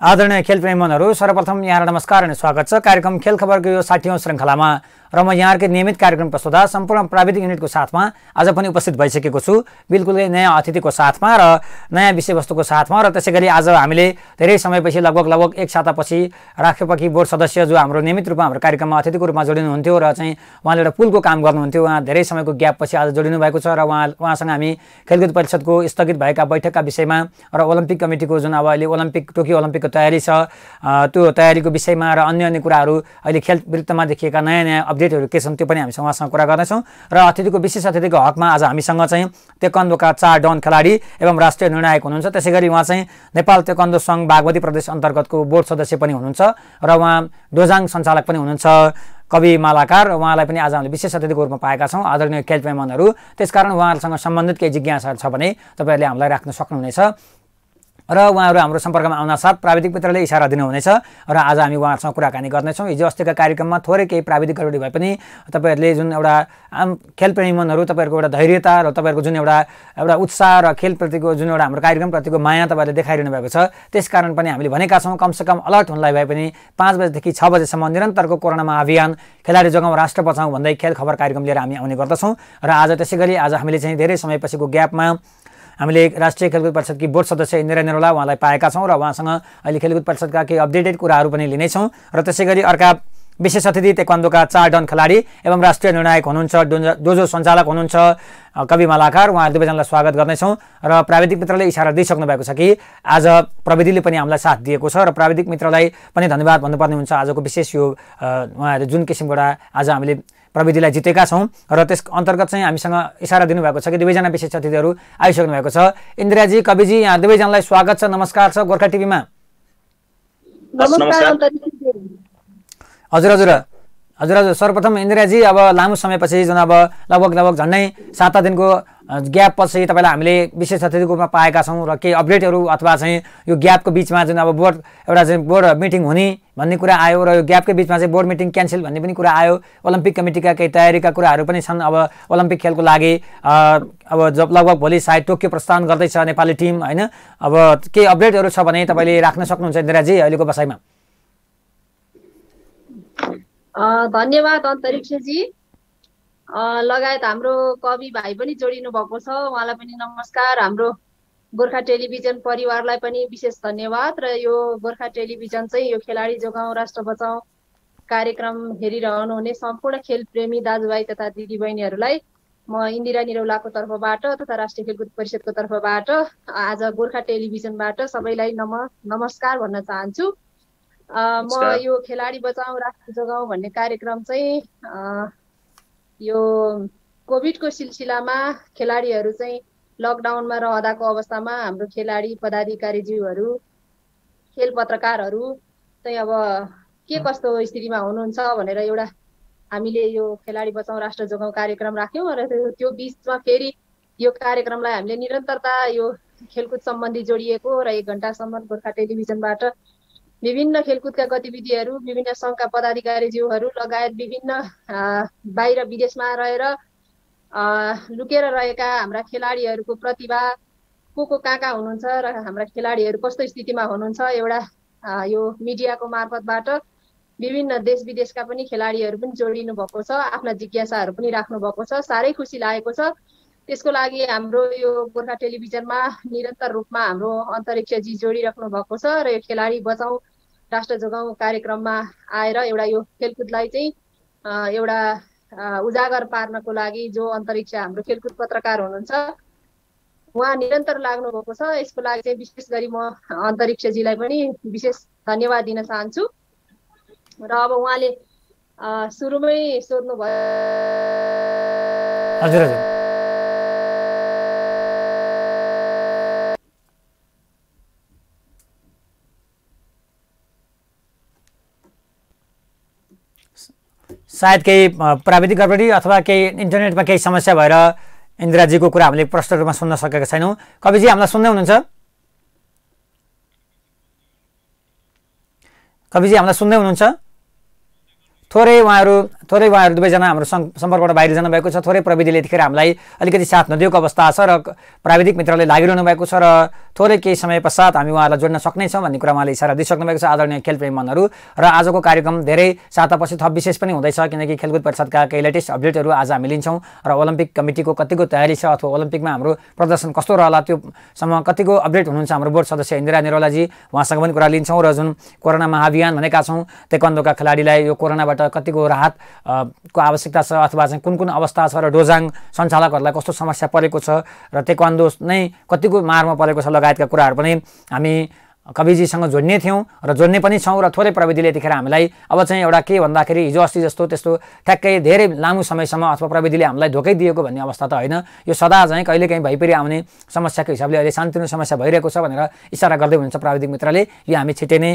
आदरणीय खेलप्रेमी मनहरू, सर्वप्रथम यहाँलाई नमस्कार अनि स्वागत छ। कार्यक्रम खेल खबरको यो 60औं श्रृङ्खलामा र म यहाँकै नियमित कार्यक्रम प्रस्तुता सम्पूर्ण प्राविधिक युनिटको साथमा आज पनि उपस्थित भइसकेको छु, बिल्कुलै नयाँ अतिथिको साथमा र नयाँ विषयवस्तुको साथमा। र त्यसैगरी आज हामीले धेरै समयपछि लगभग एक सातापछि राष्ट्रपति बोर्ड सदस्य जो हाम्रो नियमित रूपमा हाम्रो कार्यक्रममा अतिथिको रूपमा जोडिनुहुन्थ्यो र चाहिँ उहाँले एउटा पुलको काम गर्नुहुन्थ्यो, उहाँ धेरै समयको ग्यापपछि आज जोडिनु भएको छ र उहाँसँग हामी खेलकुद परिषदको स्थगित भएका बैठकका विषयमा र ओलम्पिक कमिटीको जुन अब अहिले टोकियो ओलम्पिकको तयारी छ त्यो तयारीको विषयमा र अन्य कुराहरू अहिले खेल वृत्तमा देखिएका नयाँ अपडेटहरू के छन् त्यो पनि हामी उहाँसँग कुरा गर्नेछौँ। र विशेष अतिथिको हकमा आज हामीसँग चाहिँ तेक्वान्दोका 4 डन खेलाडी एवं राष्ट्रिय निर्णायक हुनुहुन्छ। त्यसैगरी उहाँ चाहिँ नेपाल तेक्वान्दो सङ्घ बागमती प्रदेश अन्तर्गतको बोर्ड सदस्य पनि हुनुहुन्छ र उहाँ डोजाङ सञ्चालक पनि हुनुहुन्छ, कवि मालाकार। उहाँलाई पनि आज हामीले विशेष अतिथिको रूपमा पाएका छौँ आदरणीय खेलप्रेमीहरू। त्यसकारण उहाँहरूसँग सम्बन्धित केही जिज्ञासाहरू छ भने तपाईँहरूले हामीलाई राख्न सक्नुहुनेछ र उहाँहरू हाम्रो सम्पर्कमा आउनासाथ प्राविधिक मित्रले इसारा दिनुहुनेछ र आज हामी उहाँहरूसँग कुराकानी गर्नेछौँ। हिजो अस्तिका कार्यक्रममा थोरै केही प्राविधिक गडबडी भए पनि तपाईँहरूले जुन एउटा खेलप्रेमी मनहरू तपाईँहरूको एउटा धैर्यता र तपाईँहरूको जुन एउटा उत्साह र खेलप्रतिको जुन एउटा हाम्रो कार्यक्रमप्रतिको माया तपाईँहरूले देखाइरहनु भएको छ, त्यसकारण पनि हामीले भनेका छौँ कमसेकम अलर्ट हुनलाई भए पनि 5 बजेदेखि 6 बजेसम्म निरन्तरको कोरोनामा अभियान खेलाडी जोगाउँ राष्ट्र बचाउँ भन्दै खेल खबर कार्यक्रम लिएर हामी आउने गर्दछौँ। र आज त्यसैगरी आज हामीले चाहिँ धेरै समयपछिको ग्यापमा हामीले राष्ट्रिय खेलकुद परिषदकी बोर्ड सदस्य इन्दिरा निरौला उहाँलाई पाएका छौँ र उहाँसँग अहिले खेलकुद परिषदका केही अपडेटेड कुराहरू पनि लिनेछौँ। र त्यसैगरी अर्का विशेष अतिथि तेक्वान्दोका 4 डन खेलाडी एवं राष्ट्रिय निर्णायक हुनुहुन्छ, डोजो सञ्चालक हुनुहुन्छ कवि मालाकार, उहाँहरू दुवैजनालाई स्वागत गर्नेछौँ। र प्राविधिक मित्रले इसारा दिइसक्नु भएको छ कि आज प्रविधिले पनि हामीलाई साथ दिएको छ र प्राविधिक मित्रलाई पनि धन्यवाद भन्नुपर्ने हुन्छ। आजको विशेष यो उहाँहरू जुन किसिमबाट आज हामीले प्रविधिलाई जितेका छौँ र त्यस अन्तर्गत चाहिँ हामीसँग इसारा दिनुभएको छ कि दुवैजना विशेष अतिथिहरू आइसक्नु भएको छ। इन्दिराजी, कविजी, यहाँ दुवैजनालाई स्वागत छ, नमस्कार छ गोर्खा टिभीमा। हजुर सर्वप्रथम इन्दिराजी, अब लामो समयपछि जुन अब लगभग झन्डै 7 दिनको ग्याप पछि तपाईँलाई हामीले विशेष अतिथिको रूपमा पाएका छौँ र केही अपडेटहरू अथवा चाहिँ यो ग्यापको बिचमा जुन अब बोर्ड मिटिङ हुने भन्ने कुरा आयो र यो ग्यापकै बिचमा चाहिँ बोर्ड मिटिङ क्यान्सल भन्ने पनि कुरा आयो। ओलम्पिक कमिटीका केही तयारीका कुराहरू पनि छन्। अब ओलम्पिक खेलको लागि अब लगभग भोलि सायद टोकियो प्रस्थान गर्दैछ नेपाली टिम, होइन? अब केही अपडेटहरू छ भने तपाईँले राख्न सक्नुहुन्छ इन्दिराजी अहिलेको बसाइमा। धन्यवाद अन्तरिक्षजी लगायत हाम्रो कवि भाइ पनि जोडिनु भएको छ, उहाँलाई पनि नमस्कार। हाम्रो गोर्खा टेलिभिजन परिवारलाई पनि विशेष धन्यवाद। र यो गोर्खा टेलिभिजन चाहिँ यो खेलाडी जोगाउँ राष्ट्र बचाउँ कार्यक्रम हेरिरहनुहुने सम्पूर्ण खेलप्रेमी दाजुभाइ तथा दिदीबहिनीहरूलाई म इन्दिरा निरौलाको तर्फबाट तथा राष्ट्रिय खेलकुद परिषदको तर्फबाट आज गोर्खा टेलिभिजनबाट सबैलाई नमस्कार भन्न चाहन्छु। म यो खेलाडी बचाउँ राष्ट्र जोगाउँ भन्ने कार्यक्रम चाहिँ यो कोभिडको सिलसिलामा खेलाडीहरू चाहिँ लकडाउनमा रहँदाको अवस्थामा हाम्रो खेलाडी पदाधिकारीज्यूहरू खेल पत्रकारहरू चाहिँ अब के कस्तो स्थितिमा हुनुहुन्छ भनेर एउटा हामीले यो खेलाडी बचाउँ राष्ट्र जोगाउँ कार्यक्रम राख्यौँ र त्यो बिचमा फेरि यो कार्यक्रमलाई हामीले निरन्तरता यो खेलकुद सम्बन्धी जोडिएको र 1 घण्टासम्म गोर्खा टेलिभिजनबाट विभिन्न खेलकुदका गतिविधिहरू विभिन्न सङ्घका पदाधिकारीज्यूहरू लगायत विभिन्न बाहिर विदेशमा रहेर लुकेर रहेका हाम्रा खेलाडीहरूको प्रतिभा को कहाँ हुनुहुन्छ र हाम्रा खेलाडीहरू कस्तो स्थितिमा हुनुहुन्छ एउटा यो मिडियाको मार्फतबाट विभिन्न देश विदेशका पनि खेलाडीहरू पनि जोडिनु भएको छ, आफ्ना जिज्ञासाहरू पनि राख्नु भएको छ। साह्रै खुसी लागेको छ। त्यसको लागि हाम्रो यो गोर्खा टेलिभिजनमा निरन्तर रूपमा हाम्रो अन्तरिक्षजी जोडिराख्नु भएको छ र यो खेलाडी बचाउँ राष्ट्र जोगाउँ कार्यक्रममा आएर एउटा यो खेलकुदलाई चाहिँ एउटा उजागर पार्नको लागि जो अन्तरिक्ष हाम्रो खेलकुद पत्रकार हुनुहुन्छ उहाँ निरन्तर लाग्नु भएको छ। यसको लागि चाहिँ विशेष गरी म अन्तरिक्षजीलाई पनि विशेष धन्यवाद दिन चाहन्छु। र अब उहाँले सुरुमै सोध्नु भयो। हजुर सायद केही प्राविधिक गडबडी अथवा केही इन्टरनेटमा केही समस्या भएर इन्दिराजीको कुरा हामीले प्रष्ट रूपमा सुन्न सकेका छैनौँ। कविजी, हामीलाई सुन्दै हुनुहुन्छ? कविजी, हामीलाई सुन्दै हुनुहुन्छ? थोरै उहाँहरू दुवैजना हाम्रो सम्पर्कबाट बाहिर जानुभएको छ। थोरै प्रविधिले यतिखेर हामीलाई अलिकति साथ नदिएको अवस्था छ र प्राविधिक मित्रले लागिरहनु भएको छ र थोरै केही समय पश्चात हामी उहाँलाई जोड्न सक्नेछौँ भन्ने कुरा उहाँले इसारा दिइसक्नु भएको छ। आदरणीय खेलप्रेमी मनहरू, र आजको कार्यक्रम धेरै सातापछि थप विशेष पनि हुँदैछ, किनकि खेलकुद परिषदका केही लेटेस्ट अपडेटहरू आज हामी लिन्छौँ र ओलम्पिक कमिटीको कतिको तयारी छ अथवा ओलम्पिकमा हाम्रो प्रदर्शन कस्तो रहला त्योसम्म कतिको अपडेट हुनुहुन्छ हाम्रो बोर्ड सदस्य इन्दिरा निरौलाजी, उहाँसँग पनि कुरा लिन्छौँ। र जुन कोरोना महाअभियान भनेका छौँ, ताइक्वान्डोका खेलाडीलाई यो कोरोनाबाट कतिको राहत को आवश्यकता छ अथवा चाहिँ कुन कुन अवस्था छ र डोजाङ सञ्चालकहरूलाई कस्तो समस्या परेको छ र ताइक्वान्डो नै कतिको मारमा परेको छ लगायतका कुराहरू पनि हामी कविजीसँग जोड्ने थियौँ र जोड्ने पनि छौँ। र थोरै प्रविधिले यतिखेर हामीलाई अब चाहिँ एउटा के भन्दाखेरि हिजो अस्ति जस्तो त्यस्तो ठ्याक्कै धेरै लामो समयसम्म अथवा प्रविधिले हामीलाई धोकै दिएको भन्ने अवस्था त होइन। यो सदा चाहिँ कहिलेकाहीँ भइपरि आउने समस्याको हिसाबले अहिले शान्तिपूर्ण समस्या भइरहेको छ भनेर इसारा गर्दै हुनुहुन्छ प्राविधिक मित्रले। यो हामी छिट्टै नै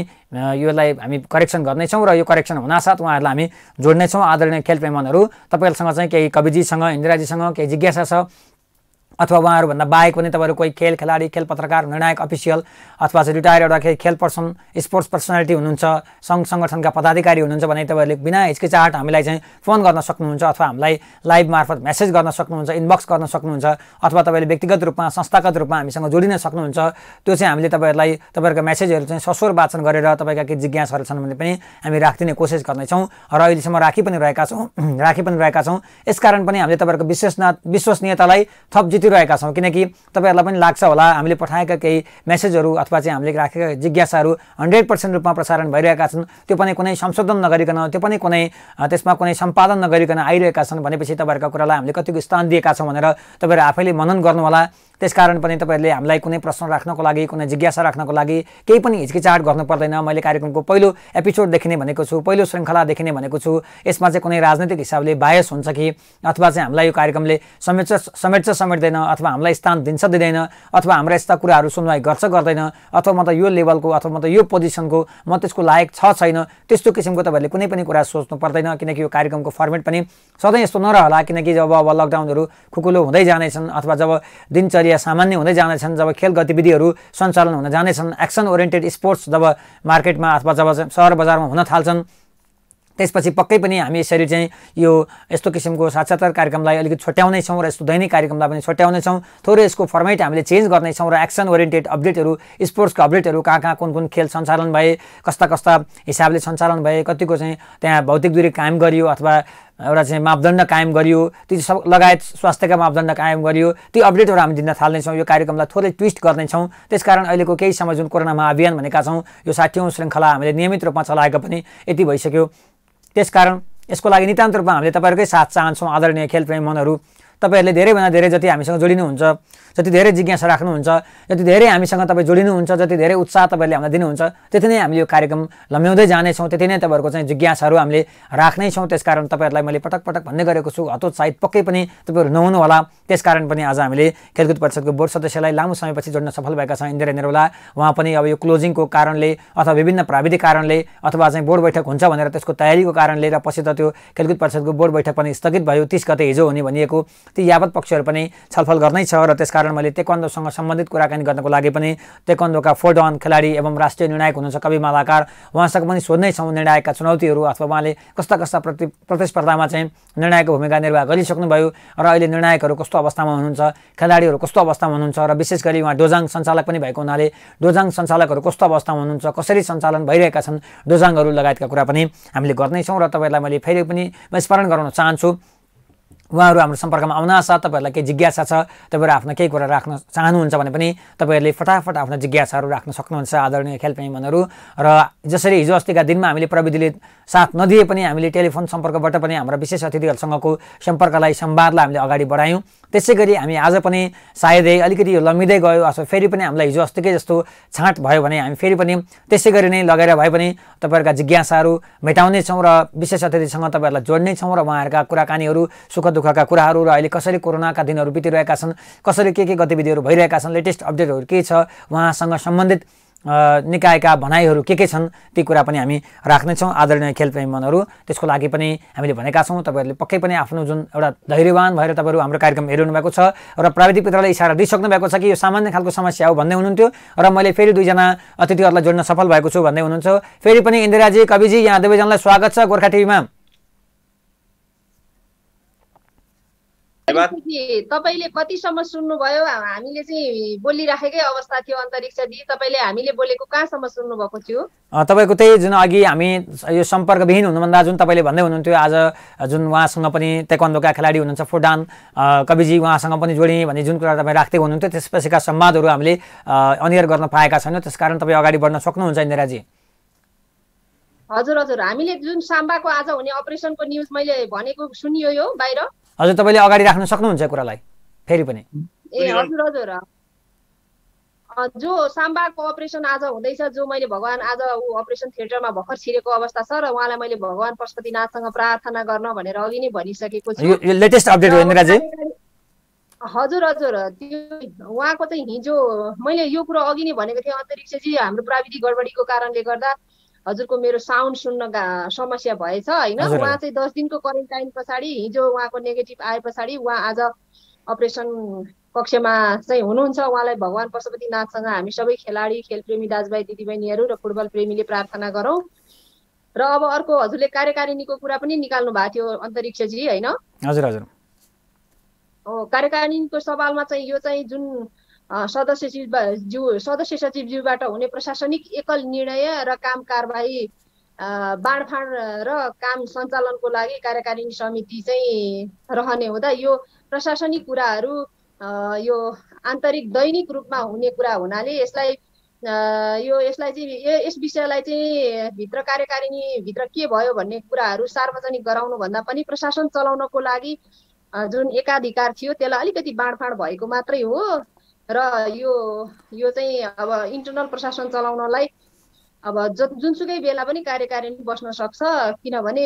योलाई हामी करेक्सन गर्नेछौँ र यो करेक्सन हुनासाथ उहाँहरूलाई हामी जोड्नेछौँ। आदरणीय खेलप्रेमीहरू, तपाईँहरूसँग चाहिँ केही कविजीसँग इन्दिराजीसँग केही जिज्ञासा छ अथवा उहाँहरूभन्दा बाहेक पनि तपाईँहरू कोही खेल खेलाडी, खेल पत्रकार, निर्णायक, अफिसियल अथवा चाहिँ रिटायर एउटा खेल पर्सन, स्पोर्ट्स पर्सनालिटी हुनुहुन्छ, सङ्घ सङ्गठनका पदाधिकारी हुनुहुन्छ भने तपाईँहरूले बिना हिचकिचाहट हामीलाई चाहिँ फोन गर्न सक्नुहुन्छ अथवा हामीलाई लाइभ मार्फत मेसेज गर्न सक्नुहुन्छ, इनबक्स गर्न सक्नुहुन्छ अथवा तपाईँले व्यक्तिगत रूपमा संस्थागत रूपमा हामीसँग जोडिन सक्नुहुन्छ। त्यो चाहिँ हामीले तपाईँहरूलाई तपाईँहरूको मेसेजहरू चाहिँ सस्वर वाचन गरेर तपाईँका केही जिज्ञासाहरू छन् भने पनि हामी राखिदिने कोसिस गर्नेछौँ र अहिलेसम्म राखी पनि रहेका छौँ। यसकारण पनि हामीले तपाईँहरूको विश्वसनीयतालाई थप जितिरहेका छौँ, किनकि तपाईँहरूलाई पनि लाग्छ होला हामीले पठाएका केही मेसेजहरू अथवा चाहिँ हामीले राखेका जिज्ञासाहरू 100% रूपमा प्रसारण भइरहेका छन्, त्यो पनि कुनै संशोधन नगरिकन, त्यो पनि त्यसमा कुनै सम्पादन नगरिकन आइरहेका छन् भनेपछि तपाईँहरूका कुरालाई हामीले कतिको स्थान दिएका छौँ भनेर तपाईँहरू आफैले मनन गर्नुहोला। त्यसकारण पनि तपाईँहरूले हामीलाई कुनै प्रश्न राख्नको लागि, कुनै जिज्ञासा राख्नको लागि केही पनि हिचकिचाहट गर्नु पर्दैन। मैले कार्यक्रमको पहिलो एपिसोडदेखि नै भनेको छु, पहिलो श्रृङ्खलादेखि नै भनेको छु, यसमा चाहिँ कुनै राजनीतिक हिसाबले बायस हुन्छ कि अथवा चाहिँ हामीलाई यो कार्यक्रमले समेट्दैन अथवा हामीलाई स्थान दिन्छ दिँदैन अथवा हाम्रा यस्ता कुराहरू सुनवाई गर्छ गर्दैन अथवा म त यो लेभलको अथवा म त यो पोजिसनको म त्यसको लायक छ छैन, त्यस्तो किसिमको तपाईँहरूले कुनै पनि कुरा सोच्नु पर्दैन। किनकि यो कार्यक्रमको फर्मेट पनि सधैँ यस्तो नरहला, किनकि जब अब लकडाउनहरू खुकुलो हुँदै जानेछन् अथवा जब दिनचर्या सामान्य हुँदै जानेछन्, जब खेल गतिविधिहरू सञ्चालन हुन जानेछन्, एक्सन ओरिएन्टेड स्पोर्ट्स जब मार्केटमा अथवा जब सहर बजारमा हुन थाल्छन्, त्यसपछि पक्कै पनि हामी यसरी चाहिँ यो यस्तो किसिमको साक्षात्कार कार्यक्रमलाई अलिकति छोट्याउने छौँ र यस्तो दैनिक कार्यक्रमलाई पनि छोट्याउने छौँ। थोरै यसको फर्मेट हामीले चेन्ज गर्नेछौँ र एक्सन ओरिएन्टेड अपडेटहरू, स्पोर्ट्सको अपडेटहरू, कहाँ कुन खेल सञ्चालन भए, कस्ता हिसाबले सञ्चालन भए, कतिको चाहिँ त्यहाँ भौतिक दूरी कायम गरियो अथवा एउटा चाहिँ मापदण्ड कायम गरियो, ती सब लगायत स्वास्थ्यका मापदण्ड कायम गरियो, ती अपडेटहरू हामी दिन थाल्नेछौँ। यो कार्यक्रमलाई थोरै ट्विस्ट गर्नेछौँ। त्यसकारण अहिलेको केही समय जुन कोरोना महाअभियान भनेका छौँ, यो 60औं श्रृङ्खला हामीले नियमित रूपमा चलाएको पनि यति भइसक्यो। त्यसकारण यसको लागि नितान्त रूपमा हामीले तपाईँहरूकै साथ चाहन्छौँ। आदरणीय खेलप्रेमी मनहरू, तपाईँहरूले धेरैभन्दा धेरै जति हामीसँग जोडिनुहुन्छ, जति धेरै जिज्ञासा राख्नुहुन्छ, जति धेरै हामीसँग तपाईँ जोडिनुहुन्छ, जति धेरै उत्साह तपाईँहरूले हामीलाई दिनुहुन्छ, त्यति नै हामीले यो कार्यक्रम लम्ब्याउँदै जानेछौँ, त्यति नै तपाईँहरूको चाहिँ जिज्ञासाहरू हामीले राख्नेछौँ। त्यसकारण तपाईँहरूलाई मैले पटक पटक भन्दै गरेको छु, हतोत्साहित पक्कै पनि तपाईँहरू नहुनु होला। त्यसकारण पनि आज हामीले खेलकुद परिषदको बोर्ड सदस्यलाई लामो समयपछि जोड्न सफल भएका छौँ, इन्दिरा निरौला। उहाँ पनि अब यो क्लोजिङको कारणले अथवा विभिन्न प्राविधिक कारणले अथवा चाहिँ बोर्ड बैठक हुन्छ भनेर त्यसको तयारीको कारणले र पछि त त्यो खेलकुद परिषदको बोर्ड बैठक पनि स्थगित भयो, 30 गते हिजो हुने भनिएको, ती यावत पक्षहरू पनि छलफल गर्नै छ। र त्यसकारण मैले ताइक्वान्डोसँग सम्बन्धित कुराकानी गर्नको लागि पनि ताइक्वान्डोका फोर्डन खेलाडी एवं राष्ट्रिय निर्णायक हुनुहुन्छ कवि मालाकार, उहाँसँग पनि सोध्नै छौँ निर्णायकका चुनौतीहरू अथवा उहाँले कस्ता प्रतिस्पर्धामा चाहिँ निर्णायकको भूमिका निर्वाह गरिसक्नुभयो र अहिले निर्णायकहरू कस्तो अवस्थामा हुनुहुन्छ, खेलाडीहरू कस्तो अवस्थामा हुनुहुन्छ र विशेष गरी उहाँ डोजाङ सञ्चालक पनि भएको हुनाले डोजाङ सञ्चालकहरू कस्तो अवस्थामा हुनुहुन्छ, कसरी सञ्चालन भइरहेका छन् डोजाङहरू लगायतका कुरा पनि हामीले गर्नेछौँ। र तपाईँहरूलाई मैले फेरि पनि स्मरण गराउन चाहन्छु, उहाँहरू हाम्रो सम्पर्कमा आउनासाथ तपाईँहरूलाई केही जिज्ञासा छ, तपाईँहरू आफ्नो केही कुरा राख्न चाहनुहुन्छ भने पनि तपाईँहरूले फटाफट आफ्नो जिज्ञासाहरू राख्न सक्नुहुन्छ। आदरणीय खेलप्रेमी मनहरू, र जसरी हिजो अस्तिका दिनमा हामीले प्रविधिले साथ नदिए पनि हामीले टेलिफोन सम्पर्कबाट पनि हाम्रा विशेष अतिथिहरूसँगको सम्पर्कलाई संवादलाई हामीले अगाडि बढायौँ, त्यसै गरी हामी आज पनि सायदै अलिकति यो लम्बिँदै गयो अथवा फेरि पनि हामीलाई हिजो अस्तिकै जस्तो छाँट भयो भने हामी फेरि पनि त्यसै गरी नै लगेर भए पनि तपाईँहरूका जिज्ञासाहरू मेटाउनेछौँ र विशेष अतिथिसँग तपाईँहरूलाई जोड्नेछौँ र उहाँहरूका कुराकानीहरू, सुख दुःखका कुराहरू र अहिले कसरी कोरोनाका दिनहरू बितिरहेका छन्, कसरी के गतिविधिहरू भइरहेका छन्, लेटेस्ट अपडेटहरू के छ, उहाँसँग सम्बन्धित निकायका भनाइहरू के छन्, ती कुरा पनि हामी राख्नेछौँ। आदरणीय खेलप्रेमी मनहरू, त्यसको लागि पनि हामीले भनेका छौँ तपाईँहरूले पक्कै पनि आफ्नो जुन एउटा धैर्यवान भएर तपाईँहरू हाम्रो कार्यक्रम हेरिरहनु भएको छ र प्राविधिक मित्रले इसारा दिइसक्नु भएको छ कि यो सामान्य खालको समस्या हो भन्दै हुनुहुन्थ्यो र मैले फेरि 2 जना अतिथिहरूलाई जोड्न सफल भएको छु भन्दै हुनुहुन्छ। फेरि पनि इन्दिराजी, कविजी, यहाँ दुवैजनालाई स्वागत छ गोर्खा टिभीमा। तपाईँले कतिसम्म सुन्नुभयो? हामीले चाहिँ बोलिराखेकै अवस्था थियो अन्तरिक्षजी, तपाईँले हामीले बोलेको कहाँसम्म सुन्नुभएको थियो? तपाईँको त्यही जुन अघि हामी यो सम्पर्कविहीन हुनुभन्दा जुन तपाईँले भन्दै हुनुहुन्थ्यो आज जुन उहाँसँग पनि ताइक्वान्डोका खेलाडी हुनुहुन्छ फुडान कविजी, उहाँसँग पनि जोडिने भन्ने जुन कुरा तपाईँ राख्दै हुनुहुन्थ्यो त्यसपछिका संवादहरू हामीले अनियर गर्न पाएका छैनौँ, त्यसकारण तपाईँ अगाडि बढ्न सक्नुहुन्छ इन्दिराजी। हजुर हजुर, हामीले जुन साम्बाको आज हुने अपरेसनको न्युज मैले भनेको सुनियो यो बाहिर? हजुर, तपाईँले अगाडि राख्न सक्नुहुन्छ कुरालाई फेरि पनि? ए हजुर हजुर, जो साम्बाको अपरेसन आज हुँदैछ, जो मैले भगवान आज ऊ अपरेसन थिएटरमा भर्खर छिरेको अवस्था छ र उहाँलाई मैले भगवान पशुपतिनाथसँग प्रार्थना गर्न भनेर अघि नै भनिसकेको छु। यो लेटेस्ट अपडेट हो इन्दिराजी? हजुर हजुर, त्यो उहाँको चाहिँ हिजो मैले यो कुरो अघि नै भनेको थिएँ अन्तरिक्षजी, हाम्रो प्राविधिक गडबडीको कारणले गर्दा हजुरको मेरो साउन्ड सुन्न समस्या भएछ होइन। उहाँ चाहिँ 10 दिनको क्वारेन्टाइन पछाडि हिजो उहाँको नेगेटिभ आए पछाडि उहाँ आज अपरेसन कक्षमा चाहिँ हुनुहुन्छ। उहाँलाई भगवान पशुपतिनाथसँग हामी सबै खेलाडी, खेलप्रेमी दाजुभाइ दिदीबहिनीहरू र फुटबल प्रेमीले प्रार्थना गरौँ। र अब अर्को हजुरले कार्यकारिणीको कुरा पनि निकाल्नु भएको थियो अन्तरिक्षजी होइन? हजुर हजुर, कार्यकारिणीको सवालमा चाहिँ यो चाहिँ जुन सदस्य सचिवज्यूबाट हुने प्रशासनिक एकल निर्णय र काम कारबाही बाँडफाँड र काम सञ्चालनको लागि कार्यकारिणी समिति चाहिँ रहने हुँदा यो प्रशासनिक कुराहरू यो आन्तरिक दैनिक रूपमा हुने कुरा हुनाले यसलाई चाहिँ यस विषयलाई चाहिँ भित्र कार्यकारिणी भित्र के भयो भन्ने कुराहरू सार्वजनिक गराउनु भन्दा पनि प्रशासन चलाउनको लागि जुन एकाधिकार थियो त्यसलाई अलिकति बाँडफाँड भएको मात्रै हो। र यो चाहिँ अब इन्टरनल प्रशासन चलाउनलाई अब जुनसुकै बेला पनि कार्यकारिणी बस्न सक्छ, किनभने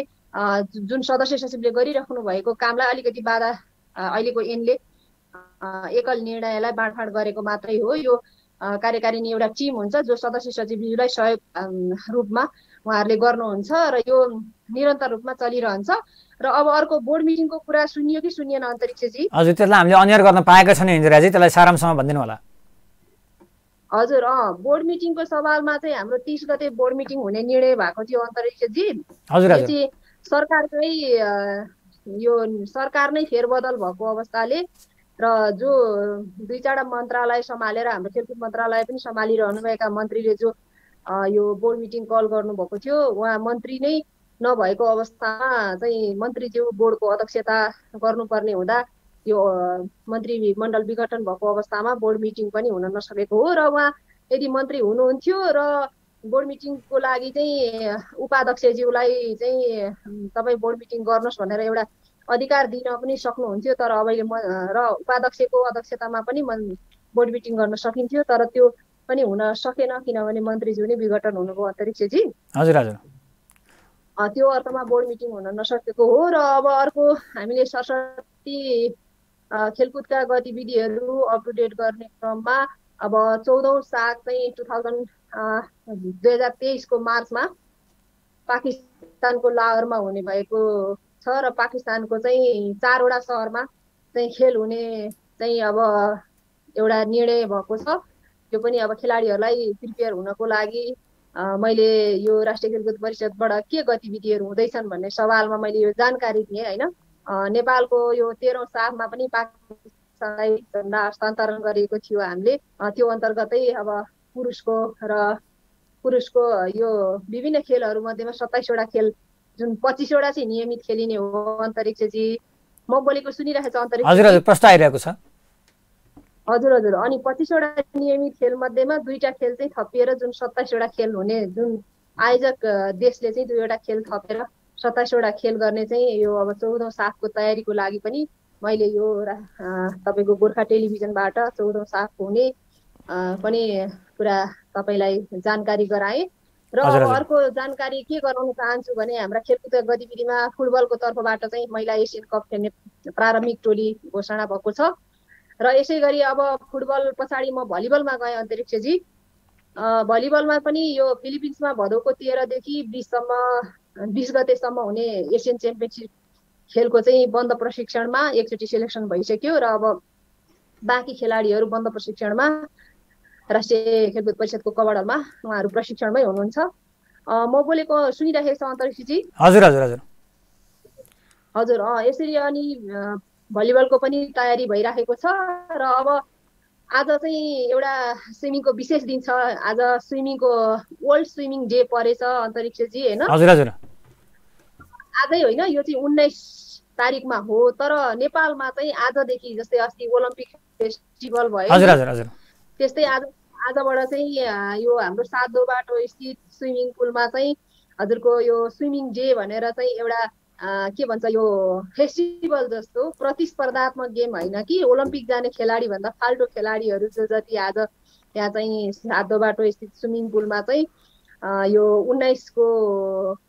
जुन सदस्य सचिवले गरिराख्नु भएको कामलाई अलिकति बाधा अहिलेको ऐनले एकल निर्णयलाई बाँडफाँड गरेको मात्रै हो। यो कार्यकारिणी एउटा टिम हुन्छ जो सदस्य सचिवज्यूलाई सहयोग रूपमा उहाँहरूले गर्नुहुन्छ र यो निरन्तर रूपमा चलिरहन्छ। र अब अर्को बोर्ड मिटिङको कुरा सुनियो कि सुनिएन अन्तरिक्षजी? हजुर, त्यसलाई हामीले अनियर गर्न पाएका छैनौँ इन्दिराजी, त्यसलाई सारांशमा भनिदिनु होला। हजुर, बोर्ड मिटिङको सवालमा चाहिँ हाम्रो 30 गते बोर्ड मिटिङ हुने निर्णय भएको थियो अन्तरिक्षजी। हजुर हजुर, सरकारकै यो सरकार नै फेरबदल भएको अवस्थाले र जो 2-4 मन्त्रालय सम्हालेर हाम्रो खेलकुद मन्त्रालय पनि सम्हालिरहनुभएका मन्त्रीले जो यो बोर्ड मिटिङ कल गर्नुभएको थियो, उहाँ मन्त्री नै नभएको अवस्थामा चाहिँ मन्त्रीज्यू बोर्डको अध्यक्षता गर्नुपर्ने हुँदा यो मन्त्री मण्डल विघटन भएको अवस्थामा बोर्ड मिटिङ पनि हुन नसकेको हो। र उहाँ यदि मन्त्री हुनुहुन्थ्यो र बोर्ड मिटिङको लागि चाहिँ उपाध्यक्षज्यूलाई चाहिँ तपाईँ बोर्ड मिटिङ गर्नुहोस् भनेर एउटा अधिकार दिन पनि सक्नुहुन्थ्यो, तर अहिले र उपाध्यक्षको अध्यक्षतामा पनि बोर्ड मिटिङ गर्न सकिन्थ्यो, तर त्यो पनि हुन सकेन किनभने मन्त्रीज्यू नै विघटन हुनुभयो अन्तरिक्षजी। हजुर हजुर, त्यो अर्थमा बोर्ड मिटिङ हुन नसकेको हो। र अब अर्को हामीले सरस्वती खेलकुदका गतिविधिहरू अप टु डेट गर्ने क्रममा अब 14औं साग चाहिँ 2023 को मार्चमा पाकिस्तानको लाहोरमा हुने भएको छ र पाकिस्तानको चाहिँ 4वटा सहरमा चाहिँ खेल हुने चाहिँ अब एउटा निर्णय भएको छ। त्यो पनि अब खेलाडीहरूलाई प्रिपेयर हुनको लागि मैले यो राष्ट्रिय खेलकुद परिषदबाट के गतिविधिहरू हुँदैछन् भन्ने सवालमा मैले यो जानकारी दिएँ होइन। नेपालको यो 13औं सागमा पनि पाकिस्तानलाई झन्डा हस्तान्तरण गरिएको थियो हामीले। त्यो अन्तर्गतै अब पुरुषको यो विभिन्न खेलहरू मध्येमा 27वटा खेल जुन 25वटा चाहिँ नियमित खेलिने हो अन्तरिक्षजी। म बोलेको सुनिरहेको छ अन्तरिक्ष? हजुर हजुर, प्रश्न आइरहेको छ। हजुर हजुर, अनि 25वटा नियमित खेल मध्येमा 2टा खेल चाहिँ थपिएर जुन 27वटा खेल हुने जुन आयोजक देशले चाहिँ 2वटा खेल थपेर 27वटा खेल गर्ने चाहिँ यो अब 14औं सागको तयारीको लागि पनि मैले यो तपाईँको गोर्खा टेलिभिजनबाट 14औं सागको हुने पनि पुरा तपाईँलाई जानकारी गराएँ। र अब अर्को जानकारी के गराउन चाहन्छु भने हाम्रा खेलकुद गतिविधिमा फुटबलको तर्फबाट चाहिँ महिला एसियन कप खेल्ने प्रारम्भिक टोली घोषणा भएको छ। र यसै गरी अब फुटबल पछाडि म भलिबलमा गएँ अन्तरिक्षजी। भलिबलमा पनि यो फिलिपिन्समा भदौको 13 देखि 20 गतेसम्म हुने एसियन च्याम्पियनसिप खेलको चाहिँ बन्द प्रशिक्षणमा एकचोटि सेलेक्सन भइसक्यो र अब बाँकी खेलाडीहरू बन्द प्रशिक्षणमा राष्ट्रिय खेलकुद परिषदको कवाडमा उहाँहरू प्रशिक्षणमै हुनुहुन्छ। म बोलेको सुनिराखेको छ अन्तरिक्षजी? हजुर हजुर हजुर हजुर, यसरी अनि भलिबलको पनि तयारी भइराखेको छ र अब आज चाहिँ एउटा स्विमिङको विशेष दिन छ। आज स्विमिङको वर्ल्ड स्विमिङ डे परेछ अन्तरिक्षजी होइन। हजुर हजुर आजै होइन, यो चाहिँ 19 तारिकमा हो, तर नेपालमा चाहिँ आजदेखि जस्तै अस्ति ओलम्पिक फेस्टिभल भयो हजुर हजुर हजुर त्यस्तै आजबाट चाहिँ यो हाम्रो सातो बाटो स्थित स्विमिङ पुलमा चाहिँ हजुरको यो स्विमिङ डे भनेर चाहिँ एउटा के भन्छ यो फेस्टिभल जस्तो प्रतिस्पर्धात्मक गेम होइन कि ओलम्पिक जाने खेलाडी भन्दा फाल्टो खेलाडीहरू जो जति आज यहाँ चाहिँ सातो बाटो स्थित स्विमिङ पुलमा चाहिँ यो 19 को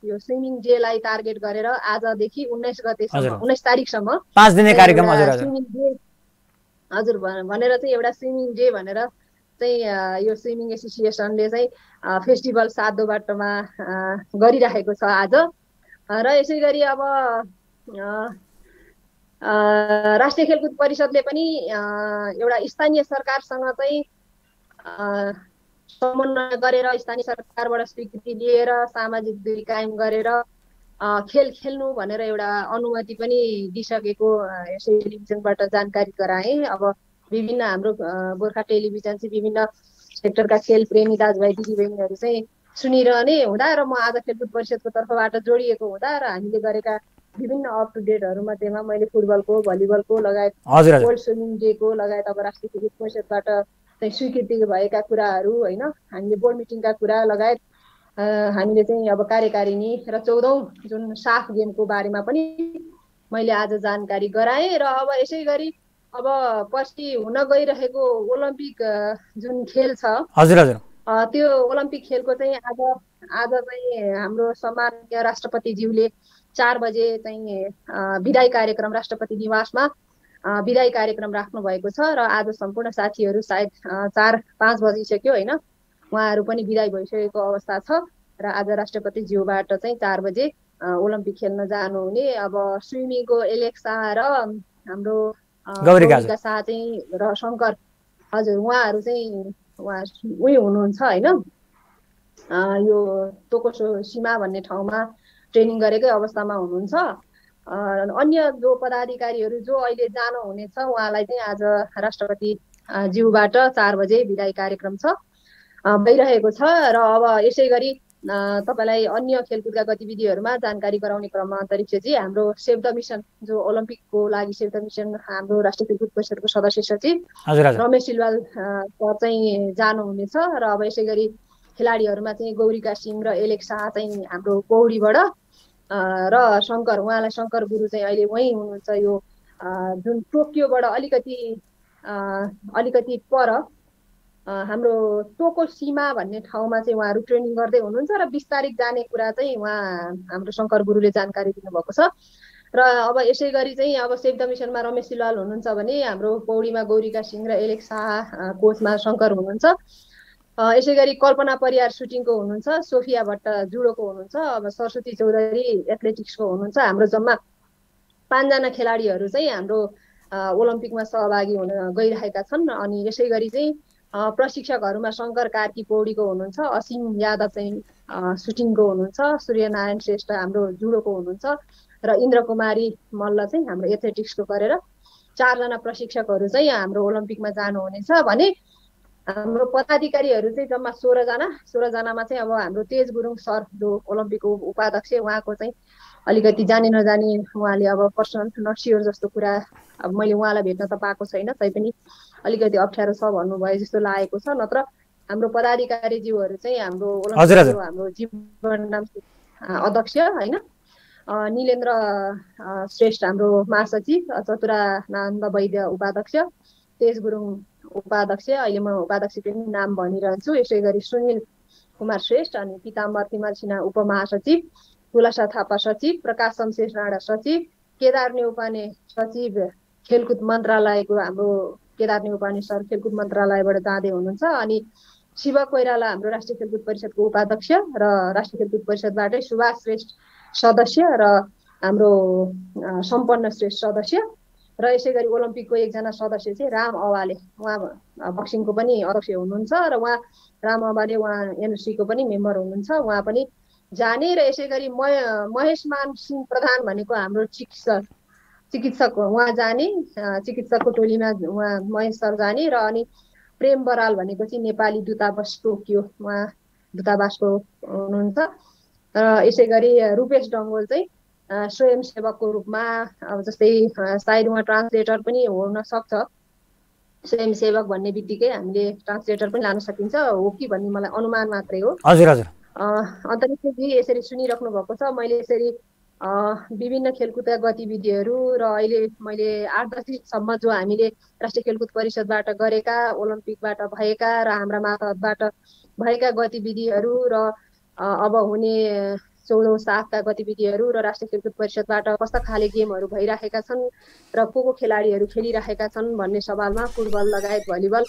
यो स्विमिङ डेलाई टार्गेट गरेर आजदेखि 19 गतेसम्म 19 तारिकसम्म 5 दिने कार्यक्रम हजुर स्विमिङ डे हजुर भनेर चाहिँ एउटा स्विमिङ डे भनेर चाहिँ यो स्विमिङ एसोसिएसनले चाहिँ फेस्टिभल सातो बाटोमा गरिराखेको छ आज। र यसै गरी अब राष्ट्रिय खेलकुद परिषदले पनि एउटा स्थानीय सरकारसँग चाहिँ समन्वय गरेर स्थानीय सरकारबाट स्वीकृति लिएर सामाजिक दूरी कायम गरेर खेल खेल्नु भनेर एउटा अनुमति पनि दिइसकेको यसै टेलिभिजनबाट जानकारी गराए। अब विभिन्न हाम्रो गोर्खा टेलिभिजन चाहिँ विभिन्न सेक्टरका खेल प्रेमी दाजुभाइ दिदीबहिनीहरू चाहिँ सुनिरहने हुँदा र म आज खेलकुद परिषदको तर्फबाट जोडिएको हुँदा र हामीले गरेका विभिन्न अप टु डेटहरू मध्येमा मैले फुटबलको भलिबलको लगायत वर्ल्ड स्विमिङ डेको लगायत अब राष्ट्रिय खेलकुद परिषदबाट चाहिँ स्वीकृति भएका कुराहरू होइन, हामीले बोर्ड मिटिङका कुरा लगायत हामीले चाहिँ अब कार्यकारिणी र 14औं जुन साफ गेमको बारेमा पनि मैले आज जानकारी गराएँ। र अब यसै गरी अब पछि हुन गइरहेको ओलम्पिक जुन खेल छ हजुर हजुर त्यो ओलम्पिक खेलको चाहिँ आज चाहिँ हाम्रो सम्माननीय राष्ट्रपतिज्यूले 4 बजे चाहिँ विदाई कार्यक्रम राष्ट्रपति निवासमा विदाई कार्यक्रम राख्नु भएको छ र आज सम्पूर्ण साथीहरू सायद 4-5 बजिसक्यो होइन, उहाँहरू पनि विदाई भइसकेको अवस्था छ र आज राष्ट्रपतिज्यूबाट चाहिँ 4 बजे ओलम्पिक खेल्न जानुहुने। अब स्विमिङको एलेक्सा र हाम्रो गौरीका शाह चाहिँ र शङ्कर हजुर उहाँहरू चाहिँ उही हुनुहुन्छ होइन, यो तोकोसो सीमा भन्ने ठाउँमा ट्रेनिङ गरेकै अवस्थामा हुनुहुन्छ। अन्य जो पदाधिकारीहरू जो अहिले जानुहुनेछ उहाँलाई चाहिँ आज राष्ट्रपति ज्यूबाट 4 बजे विदाई कार्यक्रम छ भइरहेको छ। र अब यसै गरी तपाईलाई अन्य खेलकुदका गतिविधिहरूमा जानकारी गराउने क्रममा अन्तरिक्षजी हाम्रो सेभ द मिसन जो ओलम्पिकको लागि सेभ द मिसन हाम्रो राष्ट्रिय खेलकुद परिषदको सदस्य सचिव रमेश सिलवाल सर चाहिँ जानुहुनेछ। र अब यसै गरी खेलाडीहरूमा चाहिँ गौरीका सिंह र एलेक्सा चाहिँ हाम्रो पौडीबाट र शङ्कर उहाँलाई शङ्कर गुरु चाहिँ अहिले वहीँ हुनुहुन्छ, यो जुन टोकियोबाट अलिकति पर हाम्रो टोको सीमा भन्ने ठाउँमा चाहिँ उहाँहरू ट्रेनिङ गर्दै हुनुहुन्छ र 20 तारिक जाने कुरा चाहिँ उहाँ हाम्रो शङ्कर गुरुले जानकारी दिनुभएको छ। र अब यसै गरी चाहिँ अब सेभ द मिसनमा रमेश सिलवाल हुनुहुन्छ भने हाम्रो पौडीमा गौरीका सिंह र एलेक्सा कोचमा शङ्कर हुनुहुन्छ। यसै गरी कल्पना परियार सुटिङको हुनुहुन्छ, सोफिया भट्ट जुडोको हुनुहुन्छ, अब सरस्वती चौधरी एथलेटिक्सको हुनुहुन्छ। हाम्रो जम्मा 5 जना खेलाडीहरू चाहिँ हाम्रो ओलम्पिकमा सहभागी हुन गइरहेका छन्। अनि यसै गरी चाहिँ प्रशिक्षकहरूमा शङ्कर कार्की पौडीको हुनुहुन्छ, असीम यादव चाहिँ सुटिङको हुनुहुन्छ, सूर्यनारायण श्रेष्ठ हाम्रो जुडोको हुनुहुन्छ र इन्द्र कुमारी मल्ल चाहिँ हाम्रो एथलेटिक्सको गरेर 4 जना प्रशिक्षकहरू चाहिँ हाम्रो ओलम्पिकमा जानुहुनेछ भने हाम्रो पदाधिकारीहरू चाहिँ जम्मा 16 जनामा चाहिँ अब हाम्रो तेज गुरुङ सर जो ओलम्पिकको उपाध्यक्ष उहाँको चाहिँ अलिकति जाने नजाने उहाँले अब पर्सनल नक्सियोर जस्तो कुरा अब मैले उहाँलाई भेट्न त पाएको छैन, तैपनि अलिकति अप्ठ्यारो छ भन्नुभयो जस्तो लागेको छ। नत्र हाम्रो पदाधिकारीज्यूहरू चाहिँ हाम्रो ओलम्पिकको हाम्रो जीवन नाम अध्यक्ष होइन, निलेन्द्र श्रेष्ठ हाम्रो महासचिव, चतुरानन्द वैद्य उपाध्यक्ष, तेज गुरुङ उपाध्यक्ष, अहिले म उपाध्यक्ष पनि नाम भनिरहन्छु, यसै गरी सुनिल कुमार श्रेष्ठ अनि पिताम्बर तिमल सिन्हा उपमहासचिव, तुलसा थापा सचिव, प्रकाश शमशेर राणा सचिव, केदार नेउपाने सचिव खेलकुद मन्त्रालयको हाम्रो केदार नेउपाने सर खेलकुद मन्त्रालयबाट जाँदै हुनुहुन्छ। अनि शिव कोइराला हाम्रो राष्ट्रिय खेलकुद परिषदको उपाध्यक्ष र राष्ट्रिय खेलकुद परिषदबाटै सुभाष श्रेष्ठ सदस्य र हाम्रो सम्पन्न श्रेष्ठ सदस्य र यसै गरी ओलम्पिकको एकजना सदस्य चाहिँ राम अवाले, उहाँ बक्सिङको पनि अध्यक्ष हुनुहुन्छ र उहाँ राम अवाले उहाँ एनएससीको पनि मेम्बर हुनुहुन्छ, उहाँ पनि जाने। र यसै गरी महेशमान सिंह प्रधान भनेको हाम्रो चिकित्सक चिकित्सक उहाँ जाने, चिकित्सकको टोलीमा उहाँ महेश सर जाने, र अनि प्रेम बराल भनेको चाहिँ नेपाली दूतावास टोकियो, उहाँ दूतावासको हुनुहुन्छ। र यसै गरी रूपेश डङ्गोल चाहिँ स्वयंसेवकको रूपमा, अब जस्तै सायद उहाँ ट्रान्सलेटर पनि हुन सक्छ। स्वयंसेवक भन्ने बित्तिकै हामीले ट्रान्सलेटर पनि लान सकिन्छ हो कि भन्ने मलाई अनुमान मात्रै हो। हजुर हजुर। अन्तरिक्षजी यसरी सुनिराख्नु भएको छ। मैले यसरी विभिन्न खेलकुदका गतिविधिहरू र अहिले मैले 8-10 दिनसम्म जो हामीले राष्ट्रिय खेलकुद परिषदबाट गरेका, ओलम्पिकबाट भएका र हाम्रा मातहतबाट भएका गतिविधिहरू र अब हुने 14औं साफका गतिविधिहरू र राष्ट्रिय खेलकुद परिषदबाट कस्ता खाले गेमहरू भइराखेका छन् र को खेलाडीहरू खेलिराखेका छन् भन्ने सवालमा फुटबल लगायत भलिबल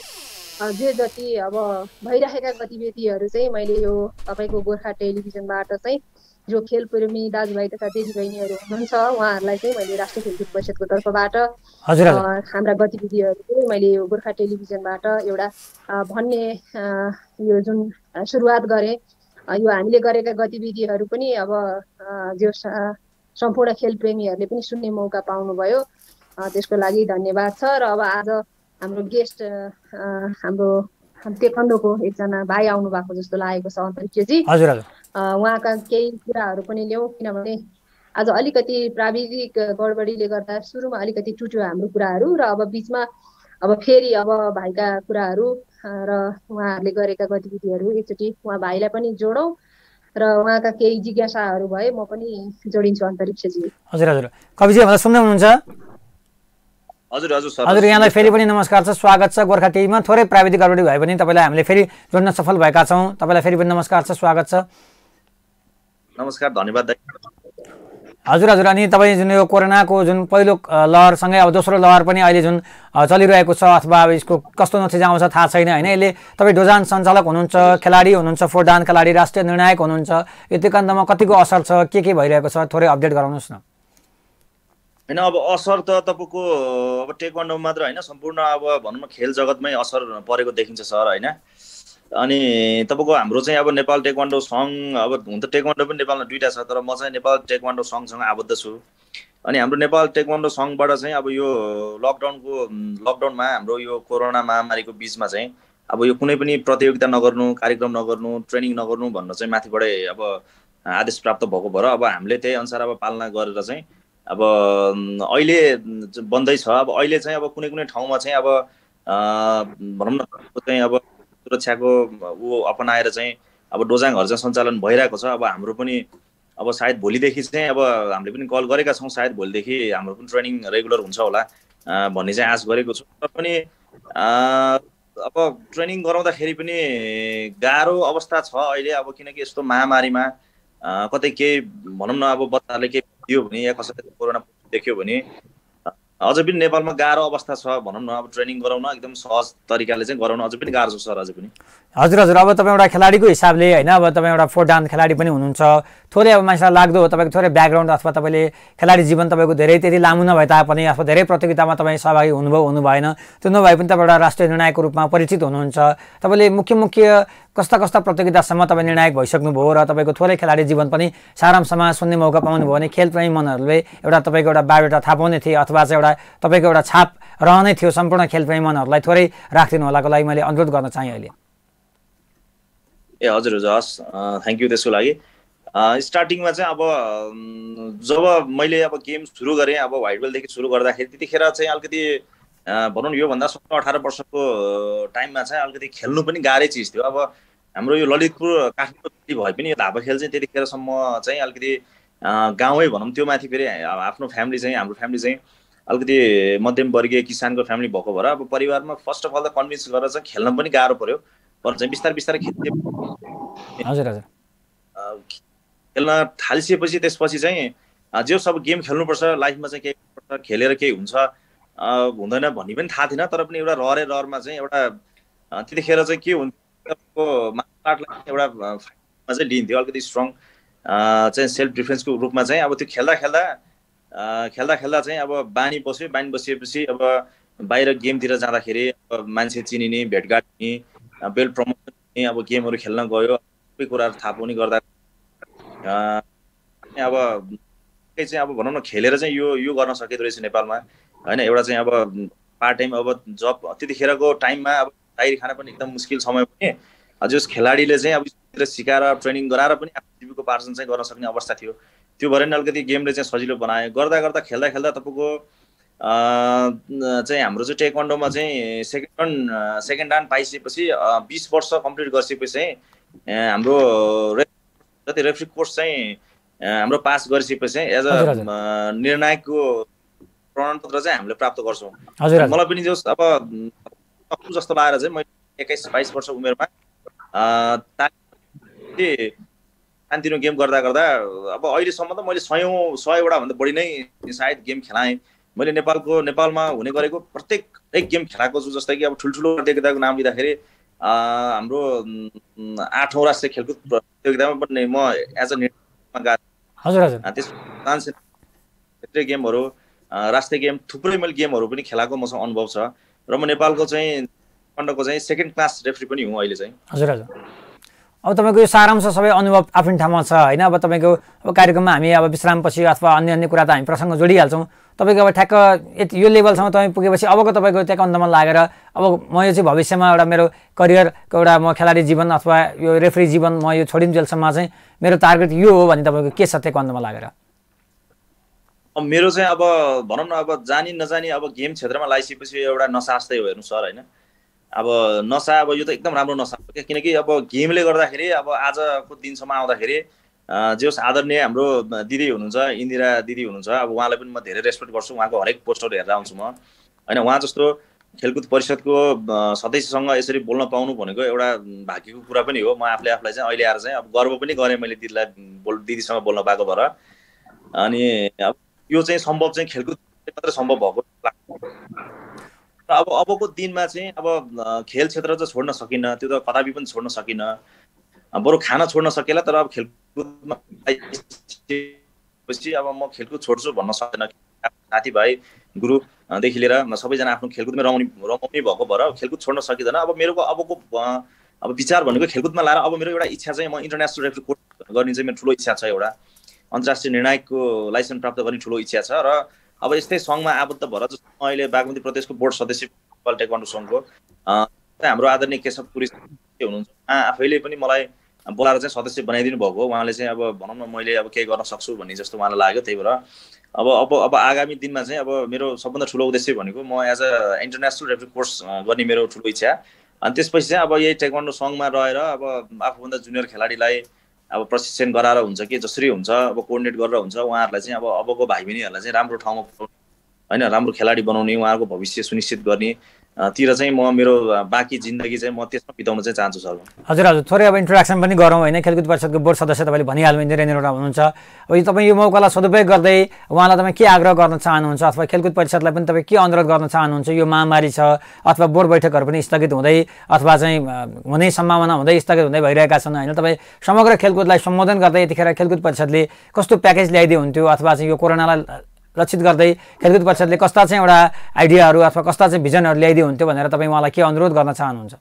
जे जति अब भइराखेका गतिविधिहरू चाहिँ मैले यो तपाईँको गोर्खा टेलिभिजनबाट चाहिँ जो खेल प्रेमी दाजुभाइ तथा दिदीबहिनीहरू हुनुहुन्छ उहाँहरूलाई चाहिँ मैले राष्ट्रिय खेलकुद परिषदको तर्फबाट हाम्रा गतिविधिहरू चाहिँ मैले यो गोर्खा टेलिभिजनबाट एउटा भन्ने यो जुन सुरुवात गरेँ। यो हामीले गरेका गतिविधिहरू पनि अब जो सम्पूर्ण खेल प्रेमीहरूले पनि सुन्ने मौका पाउनुभयो, त्यसको लागि धन्यवाद छ। र अब आज हाम्रो गेस्ट हाम्रो तेक्वान्डोको एकजना भाइ आउनु भएको जस्तो लागेको छ अन्तरिक्षजी। हजुर हजुर। उहाँका केही कुराहरू पनि ल्याउँ, किनभने आज अलिकति प्राविधिक गडबडीले गर्दा सुरुमा अलिकति टुट्यो हाम्रो कुराहरू र अब बिचमा अब फेरि अब भाइका कुराहरू र उहाँहरूले गरेका गतिविधिहरू एकचोटि उहाँ भाइलाई पनि जोडौँ र उहाँका केही जिज्ञासाहरू भए म पनि जोडिन्छु अन्तरिक्षजी। हजुर हजुर। कविजी मलाई सुन्दै हुनुहुन्छ? हजुर हजुर सर। हजुर, यहाँलाई फेरि पनि नमस्कार छ, स्वागत छ गोर्खा टिभीमा। थोरै प्राविधिक गडबडी भए पनि तपाईँलाई हामीले फेरि जोड्न सफल भएका छौँ। तपाईँलाई फेरि पनि नमस्कार छ, स्वागत छ। नमस्कार, धन्यवाद। हजुर हजुर। अनि तपाईँ जुन यो कोरोनाको जुन पहिलो लहरसँगै अब दोस्रो लहर पनि अहिले जुन चलिरहेको छ अथवा अब यसको कस्तो नतिजा आउँछ थाहा छैन होइन, यसले तपाईँ डोजान सञ्चालक हुनुहुन्छ, खेलाडी हुनुहुन्छ, फोरडान खेलाडी, राष्ट्रिय निर्णायक हुनुहुन्छ, यो तेक्वान्डोमा कतिको असर छ, के भइरहेको छ, थोरै अपडेट गराउनुहोस् न। होइन, अब असर त तपाईँको अब टेक्वान्डो मात्र होइन, सम्पूर्ण अब भनौँ न खेल जगतमै असर परेको देखिन्छ सर होइन। अनि तपाईँको हाम्रो चाहिँ अब नेपाल टेक्वान्डो सङ्घ, अब हुन त टेक्वान्डो पनि नेपालमा दुईवटा छ, तर म चाहिँ नेपाल टेक्वान्डो सङ्घसँग आबद्ध छु। अनि हाम्रो नेपाल टेक्वान्डो सङ्घबाट चाहिँ अब यो लकडाउनमा हाम्रो यो कोरोना महामारीको बिचमा चाहिँ अब यो कुनै पनि प्रतियोगिता नगर्नु, कार्यक्रम नगर्नु, ट्रेनिङ नगर्नु भन्न चाहिँ माथिबाटै अब आदेश प्राप्त भएको भएर अब हामीले त्यही अनुसार अब पालना गरेर चाहिँ अब अहिले बन्दै छ। अब अहिले चाहिँ अब कुनै ठाउँमा चाहिँ अब भनौँ न चाहिँ अब सुरक्षाको अपनाएर चाहिँ अब डोजाङहरू चाहिँ सञ्चालन भइरहेको छ। अब हाम्रो पनि अब सायद भोलिदेखि चाहिँ अब हामीले पनि कल गरेका छौँ, सायद भोलिदेखि हाम्रो पनि ट्रेनिङ रेगुलर हुन्छ होला भन्ने चाहिँ आश गरेको छु। तर पनि अब ट्रेनिङ गराउँदाखेरि पनि गाह्रो अवस्था छ अहिले, अब किनकि यस्तो महामारीमा कतै केही भनौँ न अब बच्चाहरूले केही दियो भने या कसैले कोरोना देख्यो भने अझ पनि नेपालमा गाह्रो अवस्था छ भनौँ न। अब ट्रेनिङ गराउन एकदम सहज तरिकाले चाहिँ गराउन अझ पनि गाह्रो छ सर, अझै पनि। हजुर हजुर। अब तपाईँ एउटा खेलाडीको हिसाबले होइन, अब तपाईँ एउटा फोरडान खेलाडी पनि हुनुहुन्छ, थोरै अब मान्छेलाई लाग्दो हो तपाईँको थोरै ब्याकग्राउन्ड अथवा तपाईँले खेलाडी जीवन तपाईँको धेरै त्यति लामो नभए तापनि अथवा धेरै प्रतियोगितामा तपाईँ सहभागी हुनु भएन, त्यो नभए पनि तपाईँ एउटा राष्ट्रिय निर्णायकको रूपमा परिचित हुनुहुन्छ। तपाईँले मुख्य कस्ता प्रतियोगितासम्म तपाईँ निर्णायक भइसक्नुभयो र तपाईँको थोरै खेलाडी जीवन पनि सारांशमा सुन्ने मौका पाउनुभयो भने खेलप्रेमी मनहरूले एउटा तपाईँको एउटा बायोडाटा थाहा पाउने थिए अथवा चाहिँ एउटा तपाईँको एउटा छाप रहनै थियो सम्पूर्ण खेलप्रेमी मनहरूलाई, थोरै राखिदिनु होलाको लागि मैले अनुरोध गर्न चाहेँ अहिले। ए हजुर हजुर, हस्, थ्याङ्क यू। त्यसको लागि स्टार्टिङमा चाहिँ अब जब मैले अब गेम सुरु गरेँ, अब व्हाइट बेल्टदेखि सुरु गर्दाखेरि त्यतिखेर चाहिँ अलिकति भनौँ न योभन्दा 17-18 वर्षको टाइममा चाहिँ अलिकति खेल्नु पनि गाह्रै चिज थियो। अब हाम्रो यो ललितपुर काठमाडौँ भए पनि यो धापा खेल चाहिँ त्यतिखेरसम्म चाहिँ अलिकति गाउँै भनौँ, त्यो माथि फेरि आफ्नो फ्यामिली चाहिँ हाम्रो फ्यामिली चाहिँ अलिकति मध्यमवर्गीय किसानको फ्यामिली भएको भएर अब परिवारमा फर्स्ट अफ अल त कन्भिन्स गरेर चाहिँ खेल्न पनि गाह्रो पर्यो, तर चाहिँ बिस्तारै खेल्ने। हजुर हजुर। खेल्न थालिसकेपछि त्यसपछि चाहिँ जो सब गेम खेल्नुपर्छ लाइफमा चाहिँ केही खेलेर केही हुन्छ हुँदैन भन्ने पनि थाहा थिएन। तर पनि एउटा रहरमा चाहिँ एउटा त्यतिखेर चाहिँ के हुन्थ्यो एउटा फाइटमा चाहिँ लिन्थ्यो अलिकति स्ट्रङ चाहिँ सेल्फ डिफेन्सको रूपमा चाहिँ। अब त्यो खेल्दा चाहिँ अब बानी बसेपछि अब बाहिर गेमतिर जाँदाखेरि अब मान्छे चिनिने, भेटघाट हुने, बेल्ट प्रमोसन हुने, अब गेमहरू खेल्न गयो, सबै कुराहरू थाहा पाउने गर्दा अब चाहिँ अब भनौँ न खेलेर चाहिँ यो गर्न सकिँदो रहेछ नेपालमा होइन। एउटा चाहिँ अब पार्ट टाइम अब जब त्यतिखेरको टाइममा अब बाहिर खान पनि एकदम मुस्किल समय पनि जस खेलाडीले चाहिँ अब सिकाएर ट्रेनिङ गराएर पनि आफ्नो जीविकोपार्जन चाहिँ गर्न सक्ने अवस्था थियो। त्यो भएर नि अलिकति गेमले चाहिँ सजिलो बनायो। गर्दा गर्दा खेल्दा तपाईँको चाहिँ हाम्रो चाहिँ टेक्वान्डोमा चाहिँ सेकेन्ड डान पाइसकेपछि 20 वर्ष कम्प्लिट गरिसकेपछि चाहिँ हाम्रो जति रेफ्री कोर्स चाहिँ हाम्रो पास गरिसकेपछि चाहिँ एज अ निर्णायकको प्रमाणपत्र चाहिँ हामीले प्राप्त गर्छौँ। मलाई पनि जस अब जस्तो लागेर चाहिँ मैले 21-22 वर्ष उमेरमा सानोतिनो गेम गर्दा गर्दा अब अहिलेसम्म त मैले 100 भन्दा बढी नै सायद गेम खेलाएँ मैले। नेपालमा हुने गरेको प्रत्येक गेम खेलाएको छु। जस्तै कि अब ठुल्ठुलो प्रतियोगिताको नाम लिँदाखेरि हाम्रो 8औं राष्ट्रिय खेलकुद प्रतियोगितामा पनि म एज अ निर्णायकमा गएको। त्यसै गेमहरू राष्ट्रिय गेम थुप्रै मैले गेमहरू पनि खेलाएको मसँग अनुभव छ र म नेपालको चाहिँ टेक्वान्डोको चाहिँ सेकेन्ड क्लास रेफ्री पनि हुँ अहिले चाहिँ। हजुर हजुर। अब तपाईँको यो सारांश सबै अनुभव आफ्नो ठाउँमा छ होइन। अब तपाईँको अब कार्यक्रममा हामी अब विश्रामपछि अथवा अन्य कुरा त हामी प्रसङ्ग जोडिहाल्छौँ। तपाईँको अब ठ्याक्क यति यो लेभलसम्म तपाईँ पुगेपछि अबको तपाईँको टेक्वान्डोमा लागेर अब म यो चाहिँ भविष्यमा एउटा मेरो करियरको एउटा म खेलाडी जीवन अथवा यो रेफ्री जीवन म यो छोडिन्जेलसम्म चाहिँ मेरो टार्गेट यो हो भने तपाईँको के छ टेक्वान्डोमा लागेर? अब मेरो चाहिँ अब भनौँ न अब जानी नजानी अब गेम क्षेत्रमा लागिसकेपछि एउटा नसा जस्तै हो हेर्नु सर होइन। अब नसा अब यो त एकदम राम्रो नसा हो क्या। किनकि अब गेमले गर्दाखेरि अब आजको दिनसम्म आउँदाखेरि जे होस् आदरणीय हाम्रो दिदी हुनुहुन्छ इन्दिरा दिदी हुनुहुन्छ। अब उहाँलाई पनि म धेरै रेस्पेक्ट गर्छु। उहाँको हरेक पोस्टहरू हेरेर आउँछु म होइन। उहाँ जस्तो खेलकुद परिषदको सदस्यसँग यसरी बोल्न पाउनु भनेको एउटा भाग्यको कुरा पनि हो। म आफूलाई चाहिँ अहिले आएर चाहिँ अब गर्व पनि गरेँ मैले दिदीसँग बोल्न पाएको भएर। अनि अब यो चाहिँ सम्भव चाहिँ खेलकुद मात्रै सम्भव भएको लाग्छ। अबको दिनमा चाहिँ अब खेल क्षेत्र चाहिँ छोड्न सकिन्न, त्यो त कदापि पनि छोड्न सकिन्न। बरु खाना छोड्न सकेला तर अब खेलकुदमा पछि अब म खेलकुद छोड्छु भन्न सक्दैन। साथीभाइ गुरुदेखि लिएर सबैजना आफ्नो खेलकुदमै रमाउने भएको भएर खेलकुद छोड्न सकिँदैन। अब मेरो अबको विचार भनेको खेलकुदमा लाएर अब मेरो एउटा इच्छा चाहिँ म इन्टरनेसनल रेफ्री कोर्स गर्ने चाहिँ मेरो ठुलो इच्छा छ। एउटा अन्तर्राष्ट्रिय निर्णायकको लाइसेन्स प्राप्त गर्ने ठुलो इच्छा छ। र अब यस्तै सङ्घमा आबद्ध भएर जस्तो म अहिले बागमती प्रदेशको बोर्ड सदस्य नेपाल टेक्वान्डो सङ्घको हाम्रो आदरणीय केशव पुरी हुनुहुन्छ। आफैले पनि मलाई बोलाएर चाहिँ सदस्य बनाइदिनु भएको। उहाँले चाहिँ अब भनौँ न मैले अब केही गर्न सक्छु भन्ने जस्तो उहाँलाई लाग्यो। त्यही भएर अब आगामी दिनमा चाहिँ अब मेरो सबभन्दा ठुलो उद्देश्य भनेको म as a international referee course गर्ने मेरो ठुलो इच्छा। अनि त्यसपछि चाहिँ अब यही टेक्वान्डो सङ्घमा रहेर अब आफूभन्दा जुनियर खेलाडीलाई अब प्रशिक्षण गराएर हुन्छ कि जसरी हुन्छ अब कोअर्डिनेट गरेर हुन्छ उहाँहरूलाई चाहिँ अब अबको भाइ बहिनीहरूलाई चाहिँ राम्रो ठाउँमा होइन राम्रो खेलाडी बनाउने उहाँहरूको भविष्य सुनिश्चित गर्ने तिर चाहिँ म मेरो बाँकी जिन्दगी चाहिँ म त्यसमा बिताउन चाहिँ चाहन्छु सर। हजुर हजुर। थोरै अब इन्ट्रोडक्सन पनि गरौँ होइन। खेलकुद परिषदको बोर्ड सदस्य तपाईँले भनिहाल्नु इन्जिनियर हुनुहुन्छ। अब तपाईँ यो मौकालाई सदुपयोग गर्दै उहाँलाई तपाईँ के आग्रह गर्न चाहनुहुन्छ अथवा खेलकुद परिषदलाई पनि तपाईँ के अनुरोध गर्न चाहनुहुन्छ? यो महामारी छ अथवा बोर्ड बैठकहरू पनि स्थगित हुँदै अथवा चाहिँ हुने सम्भावना हुँदै स्थगित हुँदै भइरहेका छन् होइन। तपाईँ समग्र खेलकुदलाई सम्बोधन गर्दै यतिखेर खेलकुद परिषदले कस्तो प्याकेज ल्याइदिए हुन्थ्यो अथवा चाहिँ यो कोरोनालाई लक्षित गर्दै खेलकुद परिषदले कस्ता चाहिँ एउटा आइडियाहरू अथवा कस्ता चाहिँ भिजनहरू ल्याइदिए हुन्थ्यो भनेर तपाईँ उहाँलाई के अनुरोध गर्न चाहनुहुन्छ?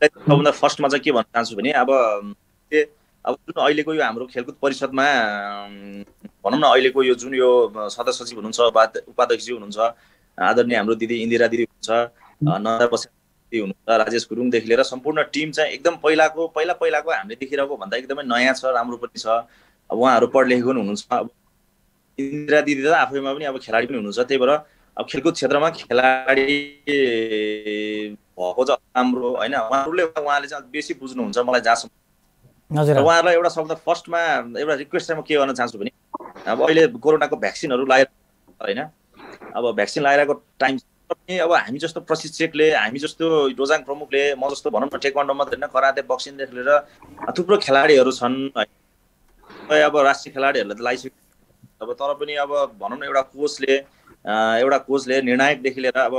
सबभन्दा फर्स्टमा चाहिँ के भन्न चाहन्छु भने अब जुन अहिलेको यो हाम्रो खेलकुद परिषदमा भनौँ न अहिलेको यो जुन यो सदस्य सचिव हुनुहुन्छ उपाध्यक्षजी हुनुहुन्छ आदरणीय हाम्रो दिदी इन्दिरा दिदी हुनुहुन्छ नन्दा बस्याल हुनुहुन्छ राजेश गुरुङदेखि लिएर सम्पूर्ण टिम चाहिँ एकदम पहिलाको हामीले देखिरहेको भन्दा एकदमै नयाँ छ राम्रो पनि छ। अब उहाँहरू पढ लेखेको पनि हुनुहुन्छ। अब इन्दिरा दिदी त आफैमा पनि अब खेलाडी पनि हुनुहुन्छ। त्यही भएर अब खेलकुद क्षेत्रमा खेलाडी भएको चाहिँ राम्रो होइन। उहाँले चाहिँ बेसी बुझ्नुहुन्छ मलाई जहाँसम्म। उहाँहरूलाई एउटा शब्द फर्स्टमा एउटा रिक्वेस्ट चाहिँ म के गर्न चाहन्छु भने अब अहिले कोरोनाको भ्याक्सिनहरू लगाएर होइन अब भ्याक्सिन लगाइरहेको टाइम अब हामी जस्तो प्रशिक्षकले हामी जस्तो डोजाङ प्रमुखले म जस्तो भनौँ न टेक्वान्डो मात्रै होइन कराते बक्सिङदेखि लिएर थुप्रो खेलाडीहरू छन् अब राष्ट्रिय खेलाडीहरूलाई त लाइसेन्स अब तर पनि अब भनौँ न एउटा कोचले निर्णायकदेखि लिएर अब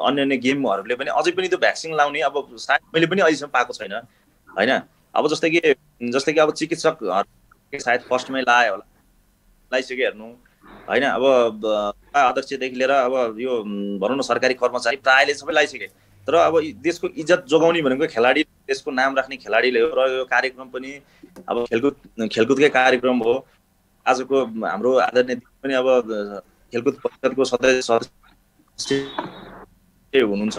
अन्य गेमहरूले पनि अझै पनि त्यो भ्याक्सिन लाउने अब सायद मैले पनि अहिलेसम्म पाएको छैन होइन। अब जस्तै कि अब चिकित्सक सायद फर्स्टमै लायो होला लाइसक्यो हेर्नु होइन। अब अध्यक्षदेखि लिएर अब यो भनौँ न सरकारी कर्मचारी प्रायले सबै लाइसके। तर अब देशको इज्जत जोगाउने भनेको खेलाडी देशको नाम राख्ने खेलाडीले हो र यो कार्यक्रम पनि अब खेलकुदकै कार्यक्रम हो। आजको हाम्रो आदरणीय पनि अब खेलकुद परिषदको सदस्य हुनुहुन्छ।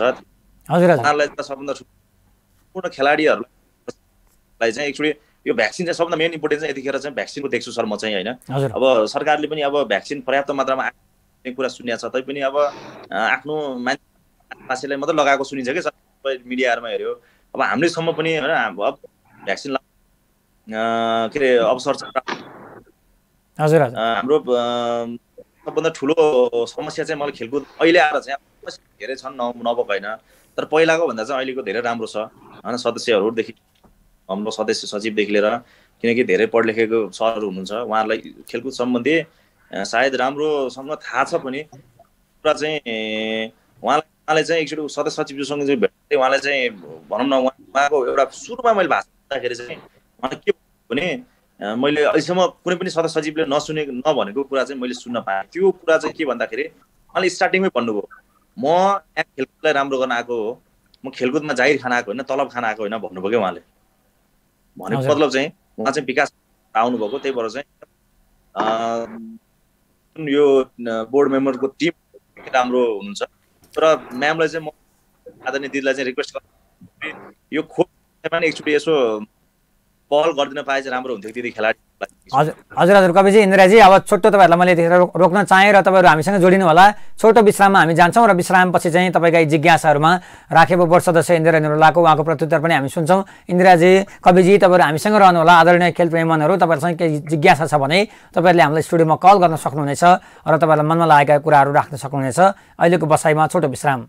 हजुर उहाँलाई त सबभन्दा ठुलो खेलाडीहरूलाई चाहिँ एक्चुअली यो भ्याक्सिन चाहिँ सबभन्दा मेन इम्पोर्टेन्ट चाहिँ यतिखेर चाहिँ भ्याक्सिनको देख्छु सर म चाहिँ होइन। अब सरकारले पनि अब भ्याक्सिन पर्याप्त मात्रामा कुरा सुनेको छ तैपनि अब आफ्नो मान्छेलाई मात्रै लगाएको सुनिन्छ कि सबै मिडियाहरूमा हेऱ्यो। अब हाम्रैसम्म पनि होइन अब भ्याक्सिन के अरे अवसर छ। हजुर हाम्रो सबभन्दा ठुलो समस्या चाहिँ मलाई खेलकुद अहिले आएर चाहिँ धेरै छन् नभएको होइन, तर पहिलाको भन्दा चाहिँ अहिलेको धेरै राम्रो छ होइन। सदस्यहरूदेखि हाम्रो सदस्य सचिवदेखि लिएर किनकि धेरै पढ लेखेको सरहरू हुनुहुन्छ उहाँहरूलाई खेलकुद सम्बन्धी सायद राम्रोसँग थाहा छ पनि कुरा चाहिँ उहाँले चाहिँ एक्चुअली सदस्य सचिवज्यूसँग चाहिँ भेट्दै उहाँलाई चाहिँ भनौँ न उहाँको एउटा सुरुमा मैले भाषण दिँदाखेरि चाहिँ उहाँले के भने मैले अहिलेसम्म कुनै पनि सदस्य सचिवले नभनेको कुरा चाहिँ मैले सुन्न पाएँ। त्यो कुरा चाहिँ के भन्दाखेरि उहाँले स्टार्टिङमै भन्नुभयो म यहाँ खेलकुदलाई राम्रो गर्न आएको हो, म खेलकुदमा जाहिर खान आएको होइन, तलब खान आएको होइन भन्नुभयो क्या उहाँले। भनेको मतलब चाहिँ उहाँ चाहिँ विकास आउनुभएको, त्यही भएर चाहिँ यो बोर्ड मेम्बरको टिम राम्रो हुनुहुन्छ। तर म्यामलाई चाहिँ म आदरणीय दिदीलाई चाहिँ रिक्वेस्ट गर्छु यो खोपमा नि एक्चुअली यसो पहल गरिदिन पाए चाहिँ राम्रो हुन्थ्यो दिदी खेलाडीलाई। हजुर कविजी इन्द्रजी अब छोटो तपाईँहरूलाई मैले यतिखेर रोक्न चाहेँ र तपाईँहरू हामीसँग जोडिनु होला। छोटो विश्राममा हामी जान्छौँ र विश्रामपछि चाहिँ तपाईँका जिज्ञासाहरूमा राखेको बोर्ड सदस्य इन्दिरा निरोलाको उहाँको प्रत्युत्तर पनि हामी सुन्छौँ। इन्दिराजी कविजी तपाईँहरू हामीसँग रहनु होला। आदरणीय खेल प्रेमीहरू तपाईँहरूसँग केही जिज्ञासा छ भने तपाईँहरूले हामीलाई स्टुडियोमा कल गर्न सक्नुहुनेछ र तपाईँहरूलाई मनमा लागेका कुराहरू राख्न सक्नुहुनेछ। अहिलेको बसाइमा छोटो विश्राम।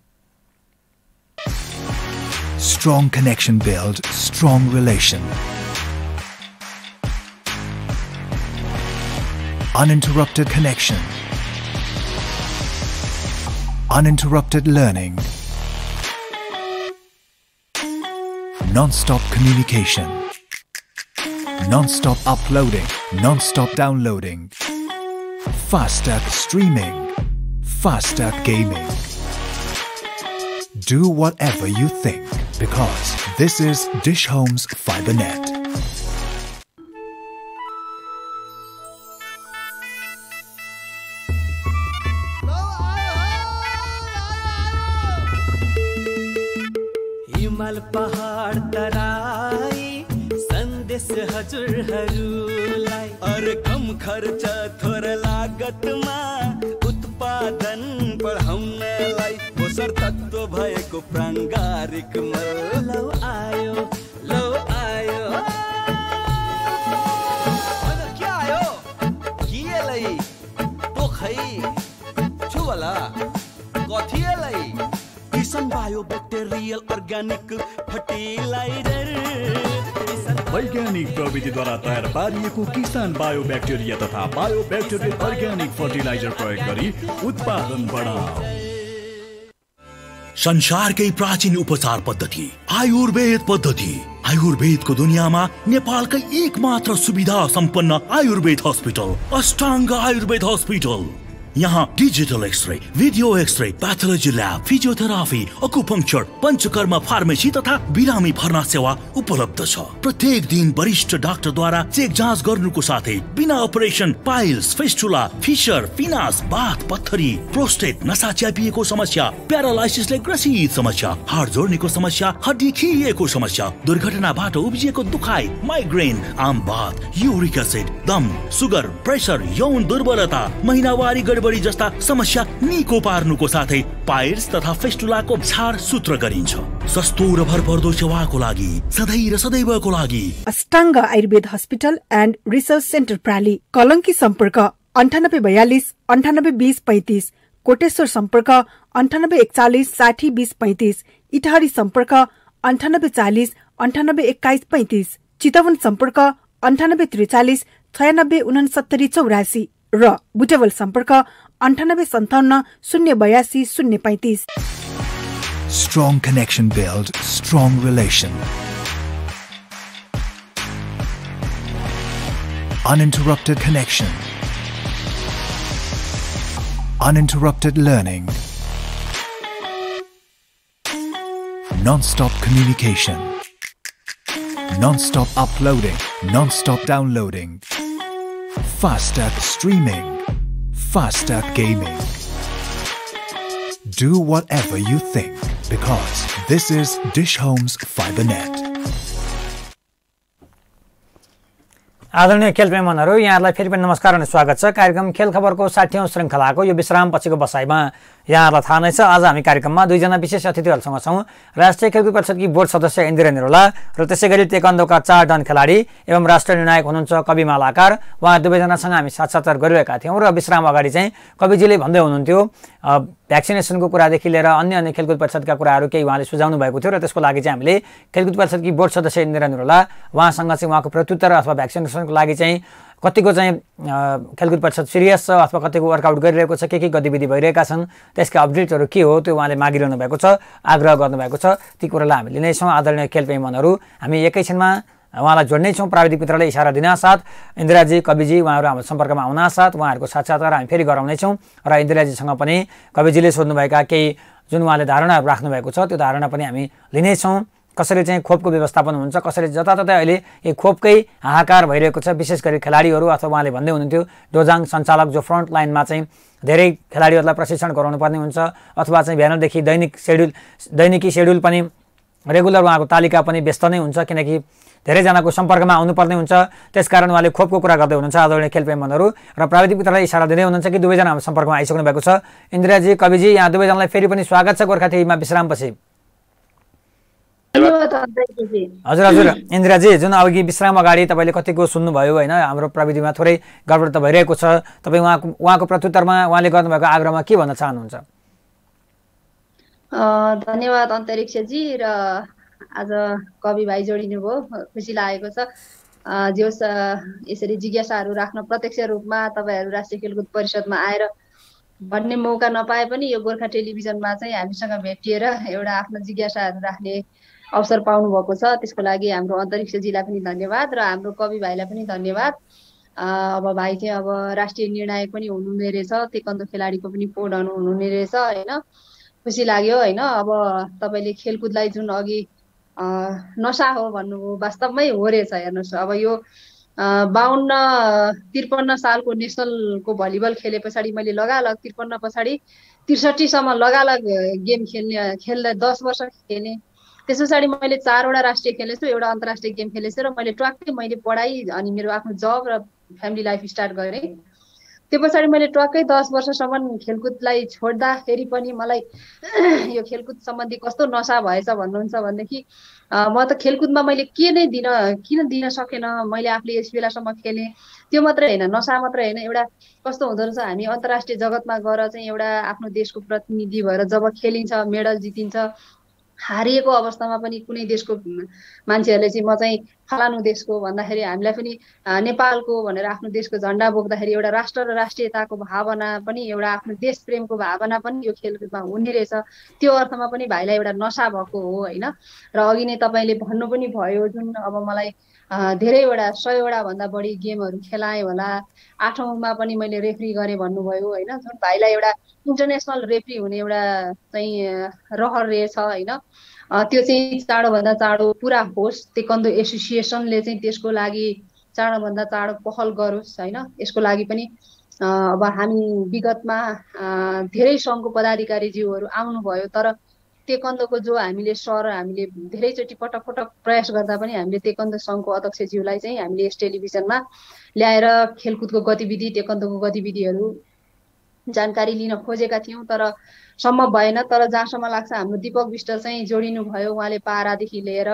Strong connection build strong relation. Uninterrupted connection. Uninterrupted learning. Non-stop communication. Non-stop uploading. Non-stop downloading. Faster streaming. Faster gaming. Do whatever you think because this is Dish Home's FiberNet. हिमाल पहाड तराई सन्देश हजुरहरूलाई अरे कम खर्च थोर लागतमा उत्पादन बढाउनलाई पोषण तत्त्व भएको प्राङ्गारिक मल लौ आयो के आयो किएलाई पोखै छुवला कथिएलाई किसान बायो बैक्टेरियल अर्ग्यानिक फर्टिलाइजर वैज्ञानिक प्रविधिद्वारा तयार पारिएको किसान बायो ब्याक्टेरिया तथा बायो ब्याक्टेरियल अर्ग्यानिक फर्टिलाइजर प्रयोग गरी उत्पादन बढाऊ। संसारकै प्राचीन उपचार पद्धति आयुर्वेद पद्धति। आयुर्वेदको दुनियाँमा नेपालकै एकमात्र सुविधा सम्पन्न आयुर्वेद हस्पिटल अष्टाङ्ग आयुर्वेद हस्पिटल। यहाँ digital X ray, video X ray, pathology lab, physiotherapy, acupuncture, panchakarma pharmacy तथा बिरामी भर्ना सेवा उपलब्ध छ। प्रत्येक दिन वरिष्ठ डाक्टरद्वारा चेक जाँच गर्नुको साथै बिना अपरेसन पाइल्स, फिस्टुला, फिशर, फिनास, बाथ, पत्थरी, प्रोस्टेट, नसा च्यापिएको समस्या, प्यारालाइसिसले ग्रसित समस्या, हाड जोड्नेको समस्या, हड्डी खिएको समस्या, दुर्घटनाबाट उब्जिएको दुखाइ, माइग्रेन, आम बात, युरिक एसिड, दम, सुगर, प्रेसर, यौन दुर्बलता, महिनावारी गडबडी जस्ता समस्या निको पार्नुको साथै पाइल्स तथा फिस्टुलाको उपचार सूत्र गरिन्छ। सस्तो र भरपर्दो सेवाको लागि सधैँ र सदैवको लागि Ashtanga Ayurveda hospital and research centre प्राली। कलङ्की सम्पर्क 9842 9820 35, कोटेश्वर सम्पर्क 9841 60 20 35, इटहरी सम्पर्क 9840 9821 35, चितवन सम्पर्क 9843 96 69 84 र बुटेवल सम्पर्क 9857 082 035। Strong connection build strong relation. Uninterrupted connection. Uninterrupted learning. Non-stop communication. non-stop uploading, non-stop downloading, faster streaming, faster gaming. Do whatever you think because this is Dish Homes FiberNet. आदरणीय खेल प्रेमीहरू यहाँहरूलाई फेरि पनि नमस्कार अनि स्वागत छ। कार्यक्रम खेल खबरको 60औं श्रृङ्खलाको यो विश्राम पछिको बसाइमा यहाँहरूलाई थाहा नै छ आज हामी कार्यक्रममा दुईजना विशेष अतिथिहरूसँग छौँ। राष्ट्रिय खेलकुद परिषदकी बोर्ड सदस्य इन्द्र निरोला र त्यसैगरी तेक्वान्दोका 4 डन खेलाडी एवं राष्ट्रिय निर्णायक हुनुहुन्छ कवि मालाकार। उहाँ दुवैजनासँग हामी साक्षात्कार गरिरहेका थियौँ र विश्राम अगाडि चाहिँ कविजीले भन्दै हुनुहुन्थ्यो भ्याक्सिनेसनको कुरादेखि लिएर अन्य खेलकुद परिषदका कुराहरू केही उहाँले सुझाउनु भएको थियो र त्यसको लागि चाहिँ हामीले खेलकुद परिषदकी बोर्ड सदस्य इन्द्र निरोला उहाँसँग चाहिँ उहाँको प्रत्युत्तर अथवा भ्याक्सिनेसनको लागि चाहिँ कतिको चाहिँ खेलकुद परिषद सिरियस छ अथवा कतिको वर्कआउट गरिरहेको छ के गतिविधि भइरहेका छन् त्यसका अपडेटहरू के हो त्यो उहाँले मागिरहनु भएको छ आग्रह गर्नुभएको छ ती कुरालाई हामी लिनेछौँ। आदरणीय खेल प्रेमीहरू हामी एकैछिनमा उहाँलाई जोड्नै छौँ। प्राविधिक मित्रले इसारा दिनासाथ इन्दिराजी कविजी उहाँहरू हाम्रो सम्पर्कमा आउनासाथ उहाँहरूको साक्षात्कार हामी फेरि गराउनेछौँ र इन्दिराजीसँग पनि कविजीले सोध्नुभएका केही जुन उहाँले धारणाहरू राख्नुभएको छ त्यो धारणा पनि हामी लिनेछौँ। कसरी चाहिँ खोपको व्यवस्थापन हुन्छ, कसरी जताततै अहिले यो खोपकै हाहाकार भइरहेको छ, विशेष गरी खेलाडीहरू अथवा उहाँले भन्दै हुनुहुन्थ्यो डोजाङ सञ्चालक जो फ्रन्ट लाइनमा चाहिँ धेरै खेलाडीहरूलाई प्रशिक्षण गराउनु पर्ने हुन्छ अथवा चाहिँ बिहानदेखि दैनिकी सेड्युल पनि रेगुलर उहाँको तालिका पनि व्यस्त नै हुन्छ किनकि धेरैजनाको सम्पर्कमा आउनुपर्ने हुन्छ। त्यसकारण उहाँले खोपको कुरा गर्दै हुनुहुन्छ। आदरणीय खेल प्रेमीहरू र प्राविधिक मित्रलाई इसारा दिँदै हुनुहुन्छ कि दुवैजना हाम्रो सम्पर्कमा आइसक्नु भएको छ। इन्दिराजी कविजी यहाँ दुवैजनालाई फेरि पनि स्वागत छ गोर्खा टिभीमा विश्रामपछि। हजुर हजुर इन्दिराजी जुन अघि विश्राम अगाडि तपाईँले कतिको सुन्नुभयो होइन हाम्रो प्रविधिमा थोरै गडबड त भइरहेको छ। तपाईँ उहाँको प्रत्युत्तरमा उहाँले गर्नुभएको आग्रहमा के भन्न चाहनुहुन्छ? धन्यवाद अन्तरिक्षजी र आज कवि भाइ जोडिनु भयो खुसी लागेको छ। जे होस् यसरी जिज्ञासाहरू राख्न प्रत्यक्ष रूपमा तपाईँहरू राष्ट्रिय खेलकुद परिषदमा आएर भन्ने मौका नपाए पनि यो गोर्खा टेलिभिजनमा चाहिँ हामीसँग भेटिएर एउटा आफ्नो जिज्ञासाहरू राख्ने अवसर पाउनु भएको छ। त्यसको लागि हाम्रो अन्तरिक्षजीलाई पनि धन्यवाद र हाम्रो कवि भाइलाई पनि धन्यवाद। अब भाइ चाहिँ अब राष्ट्रिय निर्णायक पनि हुनुहुने रहेछ, तेक्वान्दो खेलाडीको पनि पोडन हुनुहुने रहेछ होइन, खुसी लाग्यो होइन। अब तपाईँले खेलकुदलाई जुन अघि नसा हो भन्नुभयो वास्तवमै हो रहेछ। हेर्नुहोस् अब यो 52-53 सालको नेसनलको भलिबल खेले पछाडि मैले लगालग 53 पछाडि 63 सम्म लगालग गेम खेल्दा 10 वर्ष खेलेँ। त्यस पछाडि मैले 4 वटा राष्ट्रिय खेलेछु, एउटा अन्तर्राष्ट्रिय गेम खेलेछु र मैले ट्वाक्कै मैले पढाइ अनि मेरो आफ्नो जब र फ्यामिली लाइफ स्टार्ट गरेँ। त्यो पछाडि मैले ट्वाक्कै 10 वर्षसम्म खेलकुदलाई छोड्दाखेरि पनि मलाई यो खेलकुद सम्बन्धी कस्तो नसा भएछ भन्नुहुन्छ भनेदेखि म त खेलकुदमा मैले किन दिन सकेन, मैले आफूले यस बेलासम्म खेलेँ त्यो मात्रै होइन, नसा मात्रै होइन, एउटा कस्तो हुँदो रहेछ हामी अन्तर्राष्ट्रिय जगतमा गएर चाहिँ एउटा आफ्नो देशको प्रतिनिधि भएर जब खेलिन्छ मेडल जितिन्छ हारिएको अवस्थामा पनि कुनै देशको मान्छेहरूले चाहिँ म चाहिँ फलानु देशको भन्दाखेरि हामीलाई पनि नेपालको भनेर आफ्नो देशको झन्डा बोक्दाखेरि एउटा राष्ट्र र राष्ट्रियताको भावना पनि एउटा आफ्नो देश प्रेमको भावना पनि यो खेलकुदमा हुने रहेछ। त्यो अर्थमा पनि भाइलाई एउटा नसा भएको हो होइन। र अघि नै तपाईँले भन्नु पनि भयो जुन अब मलाई धेरैवटा 100 भन्दा बढी गेमहरू खेलाएँ होला, 8औँमा पनि मैले रेफ्री गरेँ भन्नुभयो होइन। जुन भाइलाई एउटा इन्टरनेसनल रेफ्री हुने एउटा चाहिँ रहर रहेछ होइन। त्यो चाहिँ चाँडोभन्दा चाँडो पुरा होस्, तेक्वान्दो एसोसिएसनले चाहिँ त्यसको लागि चाँडोभन्दा चाँडो पहल गरोस् होइन। यसको लागि पनि अब हामी विगतमा धेरै सङ्घको पदाधिकारीज्यूहरू आउनुभयो तर तेक्वान्दोको जो हामीले हामीले धेरैचोटि पटक प्रयास गर्दा पनि हामीले तेक्वान्दो सङ्घको अध्यक्षज्यूलाई चाहिँ हामीले यस टेलिभिजनमा ल्याएर खेलकुदको गतिविधि तेक्वान्दोको गतिविधिहरू जानकारी लिन खोजेका थियौँ तर सम्भव भएन। तर जहाँसम्म लाग्छ हाम्रो दीपक विष्ट चाहिँ जोडिनु भयो, उहाँले पारादेखि लिएर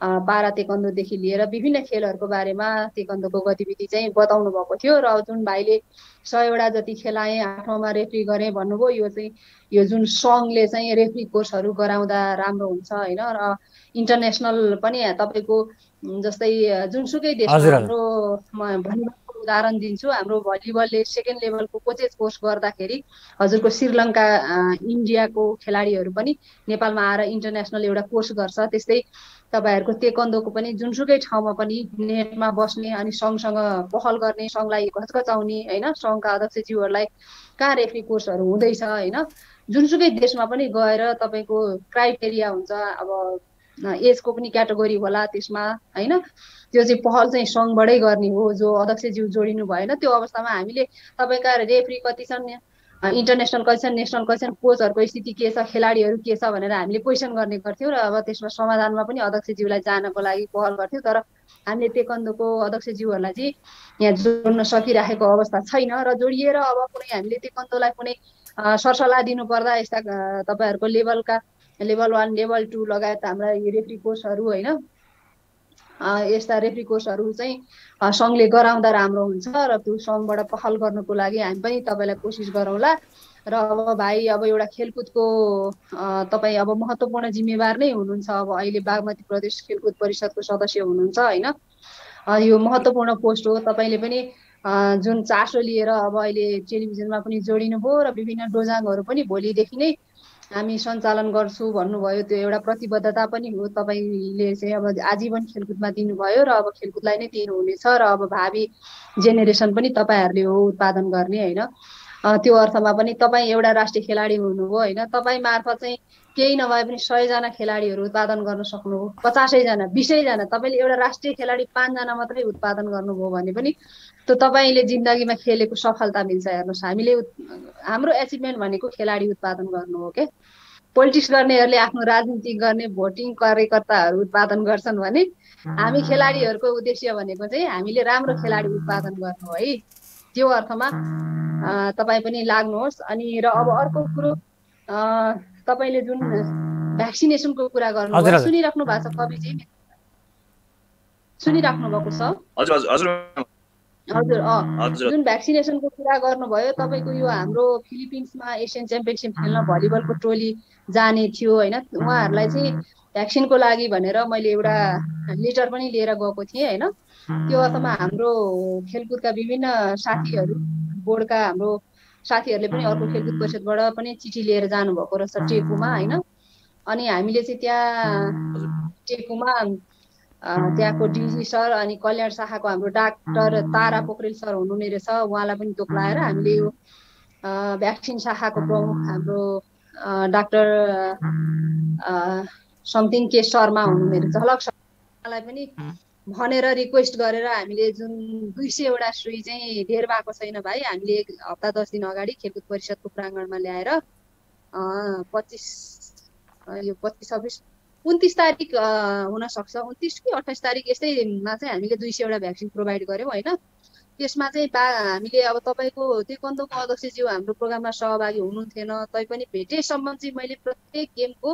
पारा तेक्वान्दोदेखि लिएर विभिन्न खेलहरूको बारेमा तेक्वान्दोको गतिविधि चाहिँ बताउनु भएको थियो। र जुन भाइले 100 वटा जति खेलाएँ, 8औँमा रेफ्री गरेँ भन्नुभयो, यो चाहिँ यो जुन सङ्घले चाहिँ रेफ्री कोर्सहरू गराउँदा राम्रो हुन्छ होइन। र इन्टरनेसनल पनि तपाईँको जस्तै जुनसुकै देशमा हाम्रो उदाहरण दिन्छु, हाम्रो भलिबलले 2nd लेभलको कोचेस कोर्स गर्दाखेरि हजुरको श्रीलङ्का इन्डियाको खेलाडीहरू पनि नेपालमा आएर इन्टरनेसनल एउटा कोर्स गर्छ। त्यस्तै तपाईँहरूको तेक्वान्दोको पनि जुनसुकै ठाउँमा पनि नेटमा बस्ने अनि सँगसँग पहल गर्ने, सँगलाई घचघचाउने होइन, सँघका अध्यक्षज्यूहरूलाई कहाँ रेफ्री कोर्सहरू हुँदैछ होइन। जुनसुकै देशमा पनि गएर तपाईँको क्राइटेरिया हुन्छ। अब एजको पनि क्याटेगोरी होला त्यसमा हैन। त्यो चाहिँ पहल चाहिँ सङ्घबाटै गर्ने हो। जो अध्यक्षज्यू जोडिनु भएन त्यो अवस्थामा हामीले तपाईँका रेफ्री कति छन्, इन्टरनेसनल कति छन्, नेसनल कति छन्, कोचहरूको स्थिति के छ, खेलाडीहरू के छ भनेर हामीले क्वेसन गर्ने गर्थ्यौँ र अब त्यसमा समाधानमा पनि अध्यक्षज्यूलाई जानको लागि पहल गर्थ्यौँ। तर हामीले तेक्वान्दोको अध्यक्षज्यूहरूलाई चाहिँ यहाँ जोड्न सकिराखेको अवस्था छैन र जोडिएर अब कुनै हामीले तेक्वान्दोलाई कुनै सरसल्लाह दिनुपर्दा यस्ता तपाईँहरूको लेभल 1 लेभल 2 लगायत हाम्रा रेफ्री कोर्सहरू होइन, यस्ता रेफ्री कोर्सहरू चाहिँ सङ्घले गराउँदा राम्रो हुन्छ र त्यो सङ्घबाट पहल गर्नको लागि हामी पनि तपाईँलाई कोसिस गरौँला। र अब भाइ अब एउटा खेलकुदको तपाईँ अब महत्त्वपूर्ण जिम्मेवार नै हुनुहुन्छ। अब अहिले बागमती प्रदेश खेलकुद परिषदको सदस्य हुनुहुन्छ होइन, यो महत्त्वपूर्ण पोस्ट हो। तपाईँले पनि जुन चासो लिएर अब अहिले टेलिभिजनमा पनि जोडिनु भयो र विभिन्न डोजाङहरू पनि भोलिदेखि नै हामी सञ्चालन गर्छु भन्नुभयो। त्यो एउटा प्रतिबद्धता पनि हो। तपाईँले चाहिँ अब आजीवन खेलकुदमा दिनुभयो र अब खेलकुदलाई नै दिनुहुनेछ र अब भावी जेनेरेसन पनि तपाईँहरूले हो उत्पादन गर्ने होइन। त्यो अर्थमा पनि तपाईँ एउटा राष्ट्रिय खेलाडी हुनुभयो होइन, तपाईँ मार्फत चाहिँ केही नभए पनि 100 जना खेलाडीहरू उत्पादन गर्न सक्नुभयो, 50 जना 20 जना, तपाईँले एउटा राष्ट्रिय खेलाडी 5 जना मात्रै उत्पादन गर्नुभयो भने पनि त्यो तपाईँले जिन्दगीमा खेलेको सफलता मिल्छ। हेर्नुहोस्, हामीले हाम्रो एचिभमेन्ट भनेको खेलाडी उत्पादन गर्नु हो के। पोलिटिक्स गर्नेहरूले आफ्नो राजनीति गर्ने भोटिङ कार्यकर्ताहरू उत्पादन गर्छन् भने हामी खेलाडीहरूको उद्देश्य भनेको चाहिँ हामीले राम्रो खेलाडी उत्पादन गर्नु है। त्यो अर्थमा तपाईँ पनि लाग्नुहोस्। अनि र अब अर्को कुरो तपाईँले जुन भ्याक्सिनेसनको कुरा गर्नुभयो, सुनिराख्नु भएको छ कविजी, सुनिराख्नु भएको छ? हजुर जुन भ्याक्सिनेसनको कुरा गर्नुभयो, तपाईँको यो हाम्रो फिलिपिन्समा एसियन च्याम्पियनसिप खेल्न भलिबलको टोली जाने थियो होइन, उहाँहरूलाई चाहिँ भ्याक्सिनको लागि भनेर मैले एउटा लेटर पनि लिएर गएको थिएँ होइन। त्यो अर्थमा हाम्रो खेलकुदका विभिन्न साथीहरू, बोर्डका हाम्रो साथीहरूले पनि अर्को खेलकुद परिषदबाट पनि चिठी लिएर जानुभएको रहेछ टेकुमा होइन। अनि हामीले चाहिँ त्यहाँ टेकुमा त्यहाँको डिजी सर अनि कल्याण शाखाको हाम्रो डाक्टर तारा पोखरेल सर हुनुहुने रहेछ, उहाँलाई पनि तोक्लाएर हामीले यो भ्याक्सिन शाखाको प्रमुख हाम्रो डाक्टर समथिङ के शर्मा हुनुहुने रहेछ, झलक शर्मालाई पनि भनेर रिक्वेस्ट गरेर हामीले जुन 200 वटा सुई चाहिँ धेर भएको छैन भाइ, हामीले 1 हप्ता 10 दिन अगाडि खेलकुद परिषदको प्राङ्गणमा ल्याएर 29 तारिक हुन सक्छ, 29 कि 28 तारिक यस्तैमा चाहिँ हामीले 200 वटा भ्याक्सिन प्रोभाइड गर्यौँ होइन। त्यसमा चाहिँ हामीले अब तपाईँको तेक्वान्दोको अध्यक्षज्यू हाम्रो प्रोग्राममा सहभागी हुनुहुन्थेन, तैपनि भेटेसम्म चाहिँ मैले प्रत्येक गेमको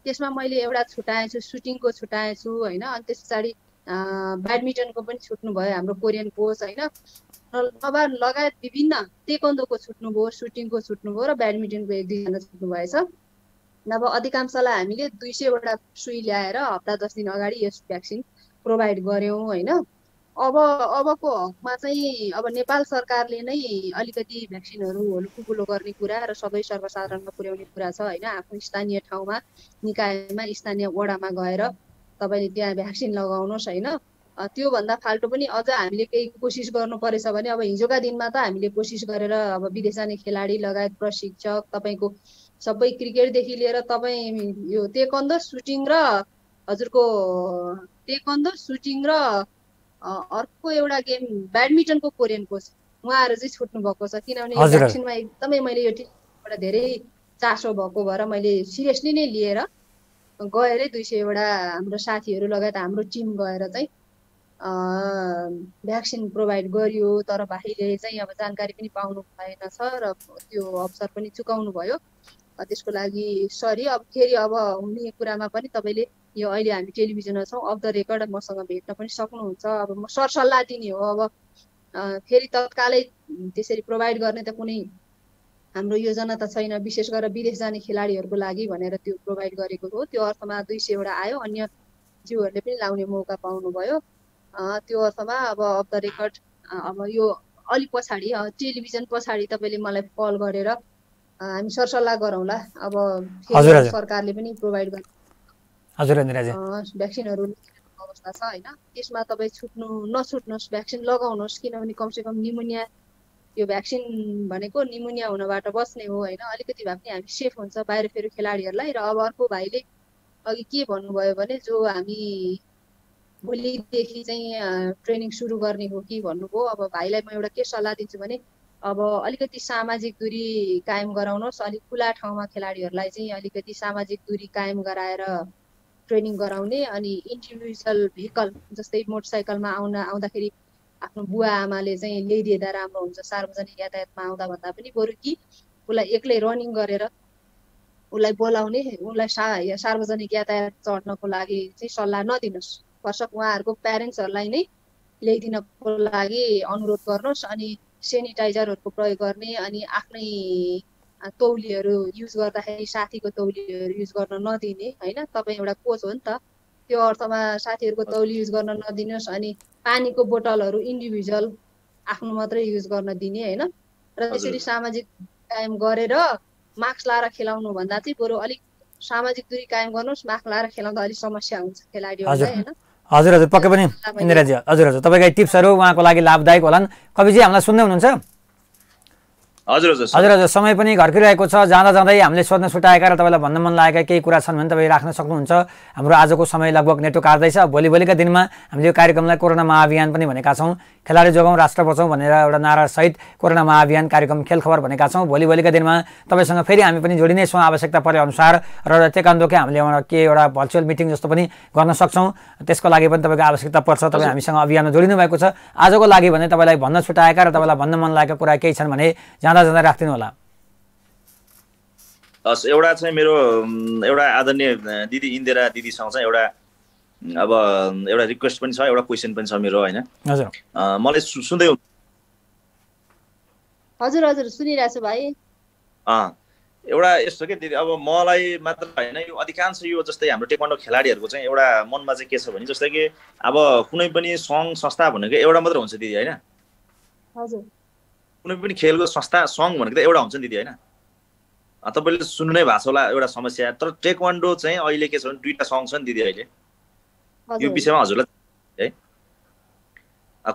त्यसमा मैले एउटा छुटाएछु, सुटिङको छुटाएछु होइन। अनि त्यस पछाडि ब्याडमिन्टनको पनि छुट्नुभयो हाम्रो कोरियन कोच होइन, लगायत विभिन्न तेक्वान्दोको छुट्नुभयो, सुटिङको छुट्नुभयो र ब्याडमिन्टनको 1-2 जना छुट्नुभएछ। अब अधिकांशलाई हामीले 200 वटा सुई ल्याएर हप्ता 10 दिन अगाडि यस भ्याक्सिन प्रोभाइड गऱ्यौँ होइन। अबको हकमा चाहिँ अब नेपाल सरकारले नै अलिकति भ्याक्सिनहरू हुलुकुलो गर्ने कुरा र सबै सर्वसाधारणमा पुर्याउने कुरा छ होइन। आफ्नो स्थानीय ठाउँमा, निकायमा, स्थानीय वडामा गएर तपाईँले त्यहाँ भ्याक्सिन लगाउनुहोस् होइन। त्योभन्दा फाल्टो पनि अझ हामीले केही कोसिस गर्नु परेछ भने अब हिजोका दिनमा त हामीले कोसिस गरेर अब विदेश जाने खेलाडी लगायत प्रशिक्षक, तपाईँको सबै क्रिकेटदेखि लिएर तपाईँ यो तेक्वान्दो सुटिङ र हजुरको तेक्वान्दो सुटिङ र अर्को एउटा गेम ब्याडमिन्टनको कोरियन कोच उहाँहरू चाहिँ छुट्नु भएको छ। किनभने भ्याक्सिनमा एकदमै मैले यो टिमबाट धेरै चासो भएको भएर मैले सिरियसली नै लिएर गएरै 200 वटा हाम्रो साथीहरू लगायत हाम्रो टिम गएर चाहिँ भ्याक्सिन प्रोभाइड गरियो। तर भाइले चाहिँ अब जानकारी पनि पाउनु भएन छ र त्यो अवसर पनि चुकाउनु भयो, त्यसको लागि सरी। अब फेरि अब हुने कुरामा पनि तपाईँले यो अहिले हामी टेलिभिजनमा छौँ, अफ द रेकर्ड मसँग भेट्न पनि सक्नुहुन्छ। अब म सरसल्लाह दिने हो। अब फेरि तत्कालै त्यसरी प्रोभाइड गर्ने त कुनै हाम्रो योजना त छैन, विशेष गरेर विदेश जाने खेलाडीहरूको लागि भनेर त्यो प्रोभाइड गरेको हो। त्यो अर्थमा 200 वटा आयो, अन्य जीवहरूले पनि लाउने मौका पाउनुभयो। त्यो अर्थमा अब अफ द रेकर्ड अब यो अलिक पछाडि टेलिभिजन पछाडि तपाईँले मलाई कल गरेर हामी सरसल्लाह गरौँला। अब सरकारले पनि प्रोभाइड गर्ने भ्याक्सिनहरू अवस्था छ होइन। त्यसमा तपाईँ नछुट्नुहोस्, भ्याक्सिन लगाउनुहोस्। किनभने कमसेकम निमोनिया, यो भ्याक्सिन भनेको निमोनिया हुनबाट बस्ने हो होइन। अलिकति भए पनि हामी सेफ हुन्छ बाहिर फेरि खेलाडीहरूलाई। र अब अर्को भाइले अघि के भन्नुभयो भने जो हामी भोलिदेखि चाहिँ ट्रेनिङ सुरु गर्ने हो कि भन्नुभयो। अब भाइलाई म एउटा के सल्लाह दिन्छु भने अब अलिकति सामाजिक दूरी कायम गराउनुहोस्, अलिक खुला ठाउँमा खेलाडीहरूलाई चाहिँ अलिकति सामाजिक दूरी कायम गराएर ट्रेनिङ गराउने। अनि इन्डिभिजुअल भेहिकल जस्तै मोटरसाइकलमा आउँदाखेरि आफ्नो बुवा आमाले चाहिँ ल्याइदिँदा राम्रो हुन्छ, सार्वजनिक यातायातमा आउँदा भन्दा पनि बरु कि उसलाई एक्लै रनिङ गरेर उसलाई बोलाउने, उसलाई सार्वजनिक यातायात चढ्नको लागि चाहिँ सल्लाह नदिनुहोस्। भरसक उहाँहरूको प्यारेन्ट्सहरूलाई नै ल्याइदिनको लागि अनुरोध गर्नुहोस्। अनि सेनिटाइजरहरूको प्रयोग गर्ने, अनि आफ्नै तौलीहरू युज गर्दाखेरि साथीको तौलीहरू युज गर्न नदिने होइन। तपाईँ एउटा कोच हो नि त, त्यो अर्थमा साथीहरूको तौली युज गर्न नदिनुहोस्। अनि पानीको बोतलहरू इन्डिभिजुअल आफ्नो मात्रै युज गर्न दिने होइन। र त्यसरी सामाजिक कायम गरेर मास्क लाएर खेलाउनु भन्दा चाहिँ बरु अलिक सामाजिक दूरी कायम गर्नुहोस्। मास्क लाएर खेलाउँदा अलिक समस्या हुन्छ खेलाडीहरूलाई होइन। हजुर हजुर पक्कै पनि इन्दिराजी, हजुर हजुर तपाईँका टिप्सहरू उहाँको लागि लाभदायक होलान्। कविजी हामीलाई सुन्दै हुनुहुन्छ? हजुर हजुर हजुर हजुर समय पनि घर्किरहेको छ, जाँदा जाँदै हामीले सोध्न छुट्याएका र तपाईँलाई भन्न मन लागेका केही कुरा छन् भने तपाईँ राख्न सक्नुहुन्छ। हाम्रो आजको समय लगभग नेटो काट्दैछ। भोलिका दिनमा हामीले यो कार्यक्रमलाई कोरोना महाअभियान पनि भनेका छौँ, खेलाडी जोगाउँ राष्ट्र बचाउँ भनेर एउटा नारासहित कोरोना महाअभियान कार्यक्रम खेल खबर भनेका छौँ। भोलिका दिनमा तपाईँसँग फेरि हामी पनि जोडिने छौँ आवश्यकता परे अनुसार, र टेकान्डोकै हामीले एउटा भर्चुअल मिटिङ जस्तो पनि गर्न सक्छौँ। त्यसको लागि पनि तपाईँको आवश्यकता पर्छ, तपाईँ हामीसँग अभियानमा जोडिनु भएको छ। आजको लागि भने तपाईँलाई भन्न छुट्याएका र तपाईँलाई भन्न मन लागेका कुरा केही छन् भने जाँदा जाँदा राखिदिनु होला। हस्, एउटा चाहिँ मेरो एउटा आदरणीय दिदी इन्दिरा दिदीसँग चाहिँ एउटा रिक्वेस्ट पनि छ, एउटा क्वेसन पनि छ मेरो होइन। हजुर मलाई सुन्दै हुनु? हजुर हजुर सुनिरहेको छु भाइ। एउटा यस्तो के दिदी, अब मलाई मात्र होइन, यो अधिकांश यो जस्तै हाम्रो टेक्वान्डो खेलाडीहरूको चाहिँ एउटा मनमा चाहिँ के छ भने जस्तै कि अब कुनै पनि सङ्घ संस्था भनेको एउटा मात्र हुन्छ दिदी होइन। हजुर कुनै पनि खेलको संस्था सङ्घ भनेको त एउटा हुन्छ नि दिदी होइन। तपाईँले सुन्नु नै भएको छ होला एउटा समस्या। तर टेक्वान्डो चाहिँ अहिले के छ भने दुईटा सङ्घ छ नि दिदी अहिले। यो विषयमा हजुरलाई है,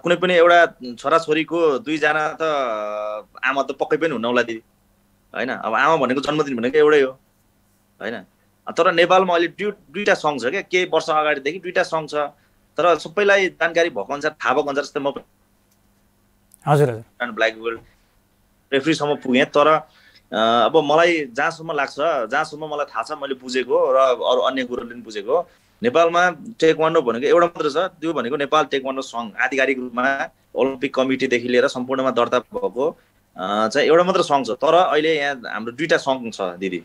कुनै पनि एउटा छोराछोरीको दुईजना त आमा त पक्कै पनि हुन्न होला दिदी होइन। अब आमा भनेको जन्मदिन भनेको एउटै हो होइन। तर नेपालमा अहिले दुईटा सङ्घ छ क्या, केही वर्ष अगाडिदेखि दुईटा सङ्घ छ। तर सबैलाई जानकारी भएको अनुसार, थाहा भएको अनुसार जस्तै म हजुर हजुर ब्ल्याक बेल्ट रेफ्रीसम्म पुगेँ। तर अब मलाई जहाँसम्म लाग्छ, जहाँसम्म मलाई थाहा छ, मैले बुझेको र अरू अन्य कुरोले पनि बुझेको, नेपालमा टेक्वान्डो भनेको एउटा मात्र छ, त्यो भनेको नेपाल टेक्वान्डो सङ्घ। आधिकारिक रूपमा ओलम्पिक कमिटीदेखि लिएर सम्पूर्णमा दर्ता भएको चाहिँ एउटा मात्र सङ्घ छ। तर अहिले यहाँ हाम्रो दुईटा सङ्घ छ दिदी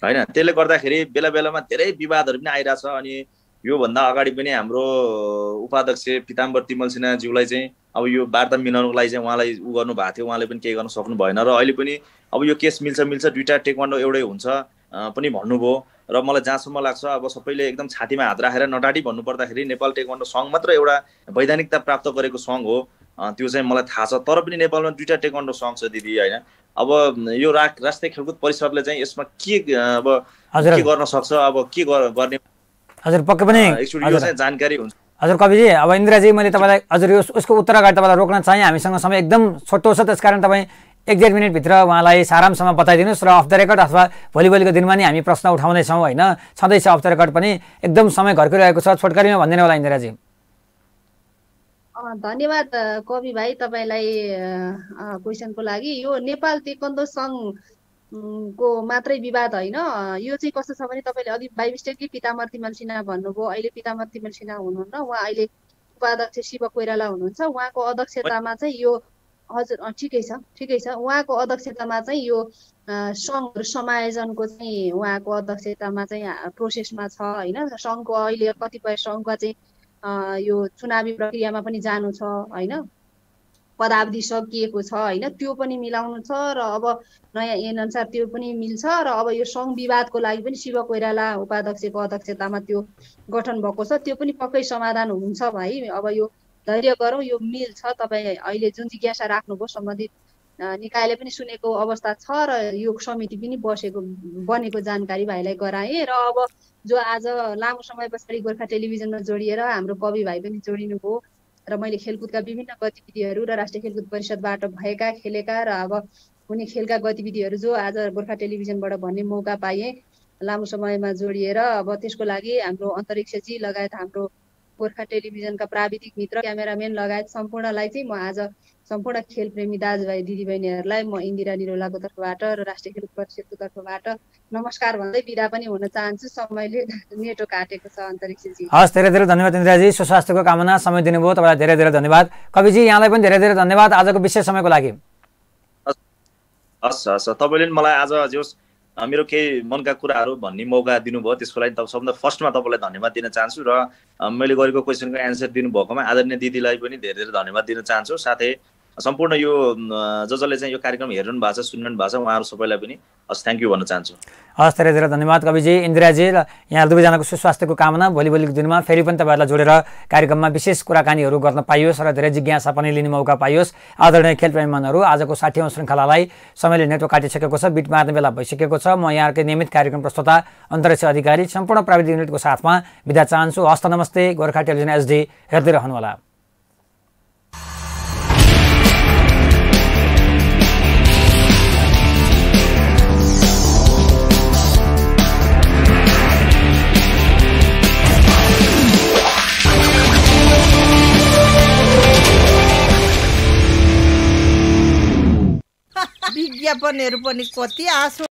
होइन। त्यसले गर्दाखेरि बेला बेलामा धेरै विवादहरू पनि आइरहेछ। अनि योभन्दा अगाडि पनि हाम्रो उपाध्यक्ष पिताम्बर तिमल सिन्हाज्यूलाई चाहिँ अब यो वार्ता मिलाउनुको लागि चाहिँ उहाँलाई गर्नु भएको थियो, उहाँले पनि केही गर्न सक्नु भएन। र अहिले पनि अब यो केस मिल्छ दुईटा टेक्वान्डो एउटै हुन्छ पनि भन्नुभयो। र मलाई जहाँसम्म लाग्छ अब सबैले एकदम छातीमा हात राखेर नटाटी भन्नुपर्दाखेरि नेपाल टेक्वान्डो सङ्घ मात्र एउटा वैधानिकता प्राप्त गरेको सङ्घ हो, त्यो चाहिँ मलाई थाहा छ। तर पनि नेपालमा दुईटा टेक्वान्डो सङ्घ छ दिदी होइन। अब यो राष्ट्रिय खेलकुद परिषदले चाहिँ यसमा के के गर्न सक्छ, अब के गर्ने हजुर पक्कै पनि एक्चुअली यो चाहिँ जानकारी हुन्छ। हजुर कविजी, अब इन्दिराजी मैले तपाईँलाई हजुर उसको उत्तर अगाडि तपाईँलाई रोक्न चाहेँ। हामीसँग समय एकदम छोटो छ, त्यसकारण तपाईँ 1-1.5 मिनटभित्र उहाँलाई सारांशमा बताइदिनुहोस्। र अफ द रेकर्ड अथवा भोलिको दिनमा नि हामी प्रश्न उठाउँदैछौँ होइन, छँदैछ अफ द रेकर्ड पनि। एकदम समय घर्किरहेको छ, छोटकरीमा भनिदिनु होला इन्दिराजी। धन्यवाद कवि भाइ तपाईँलाई क्वेसनको लागि। यो नेपाल टेक्वान्डो सङ्घ को मात्रै विवाद होइन, यो चाहिँ कस्तो छ भने तपाईँले अघि बाई मिस्टेकली पिताम्बर तिमल सिन्हा भन्नुभयो। अहिले पिताम्बर तिमल सिन्हा हुनुहुन्न, उहाँ अहिले उपाध्यक्ष शिव कोइराला हुनुहुन्छ। उहाँको अध्यक्षतामा चाहिँ यो हजुर ठिकै छ उहाँको अध्यक्षतामा चाहिँ यो सङ्घहरू समायोजनको चाहिँ उहाँको अध्यक्षतामा चाहिँ प्रोसेसमा छ होइन। सङ्घको अहिले कतिपय सङ्घका चाहिँ यो चुनावी प्रक्रियामा पनि जानु छ होइन, पदावधि सकिएको छ होइन, त्यो पनि मिलाउनु छ। र अब नयाँ ऐन अनुसार त्यो पनि मिल्छ। र अब यो सङ्घ विवादको लागि पनि शिव कोइराला उपाध्यक्षको अध्यक्षतामा त्यो गठन भएको छ, त्यो पनि पक्कै समाधान हुन्छ भाइ। अब यो धैर्य गरौँ, यो मिल्छ। तपाईँ अहिले जुन जिज्ञासा राख्नुभयो सम्बन्धित निकायले पनि सुनेको अवस्था छ र यो समिति पनि बनेको जानकारी भाइलाई गराएँ। र अब जो आज लामो समय पछाडि गोर्खा टेलिभिजनमा जोडिएर हाम्रो कवि भाइ पनि जोडिनुभयो र मैले खेलकुदका विभिन्न गतिविधिहरू र राष्ट्रिय खेलकुद परिषदबाट भएका खेलेका र अब हुने खेलका गतिविधिहरू जो आज गोर्खा टेलिभिजनबाट भन्ने मौका पाएँ। लामो समयमा जोडिएर अब त्यसको लागि हाम्रो अन्तरिक्षजी लगायत हाम्रो गोर्खा टेलिभिजनका प्राविधिक मित्र क्यामेराम्यान लगायत सम्पूर्णलाई चाहिँ म आज सम्पूर्ण खेलप्रेमी दाजुभाइ दिदीबहिनीहरूलाई म इन्दिरा निरौलाको तर्फबाट र राष्ट्रिय खेल परिषदको तर्फबाट नमस्कार भन्दै बिदा पनि हुन चाहन्छु। समयले नेटो काटेको छ अन्तरिक्षजी। हस्, धेरै धेरै धन्यवाद इन्दिराजी, सुस्वास्थ्यको कामना, समय दिनुभयो तपाईँलाई धेरै धेरै धन्यवाद। कविजी यहाँलाई पनि धेरै धेरै धन्यवाद आजको विशेष समयको लागि। हस् हस्, तपाईँले मलाई आज जोस् मेरो केही मनका कुराहरू भन्ने मौका दिनुभयो, त्यसको लागि सबभन्दा फर्स्टमा तपाईँलाई धन्यवाद दिन चाहन्छु र मैले गरेको क्वेसनको एन्सर दिनुभएकोमा आदरणीय दिदीलाई पनि धेरै धेरै धन्यवाद दिन चाहन्छु। साथै सम्पूर्ण यो जसले चाहिँ यो कार्यक्रम हेर्नु भएको छ सुन्नु भएको छ उहाँहरू सबैलाई पनि हस् थ्याङ्क यू भन्न चाहन्छु। हस्, धेरै धेरै धन्यवाद कविजी, इन्दिराजी र यहाँ दुवैजनाको सुस्वास्थ्यको कामना। भोलिको दिनमा फेरि पनि तपाईँहरूलाई जोडेर कार्यक्रममा विशेष कुराकानीहरू गर्न पाइयोस् र धेरै जिज्ञासा पनि लिने मौका पाइयोस्। आदरणीय खेलप्रेमीहरू, आजको 60औं श्रृङ्खलालाई समयले नेटो काटिसकेको छ, बिट मार्ने बेला भइसकेको छ। म यहाँकै नियमित कार्यक्रम प्रस्तोता अन्तरिक्ष अधिकारी सम्पूर्ण प्राविधिक युनिटको साथमा बिदा चाहन्छु। हस्त नमस्ते। गोर्खा टेलिभिजन एचडी हेर्दै रहनुहोला। विज्ञापनहरू पनि कति आसो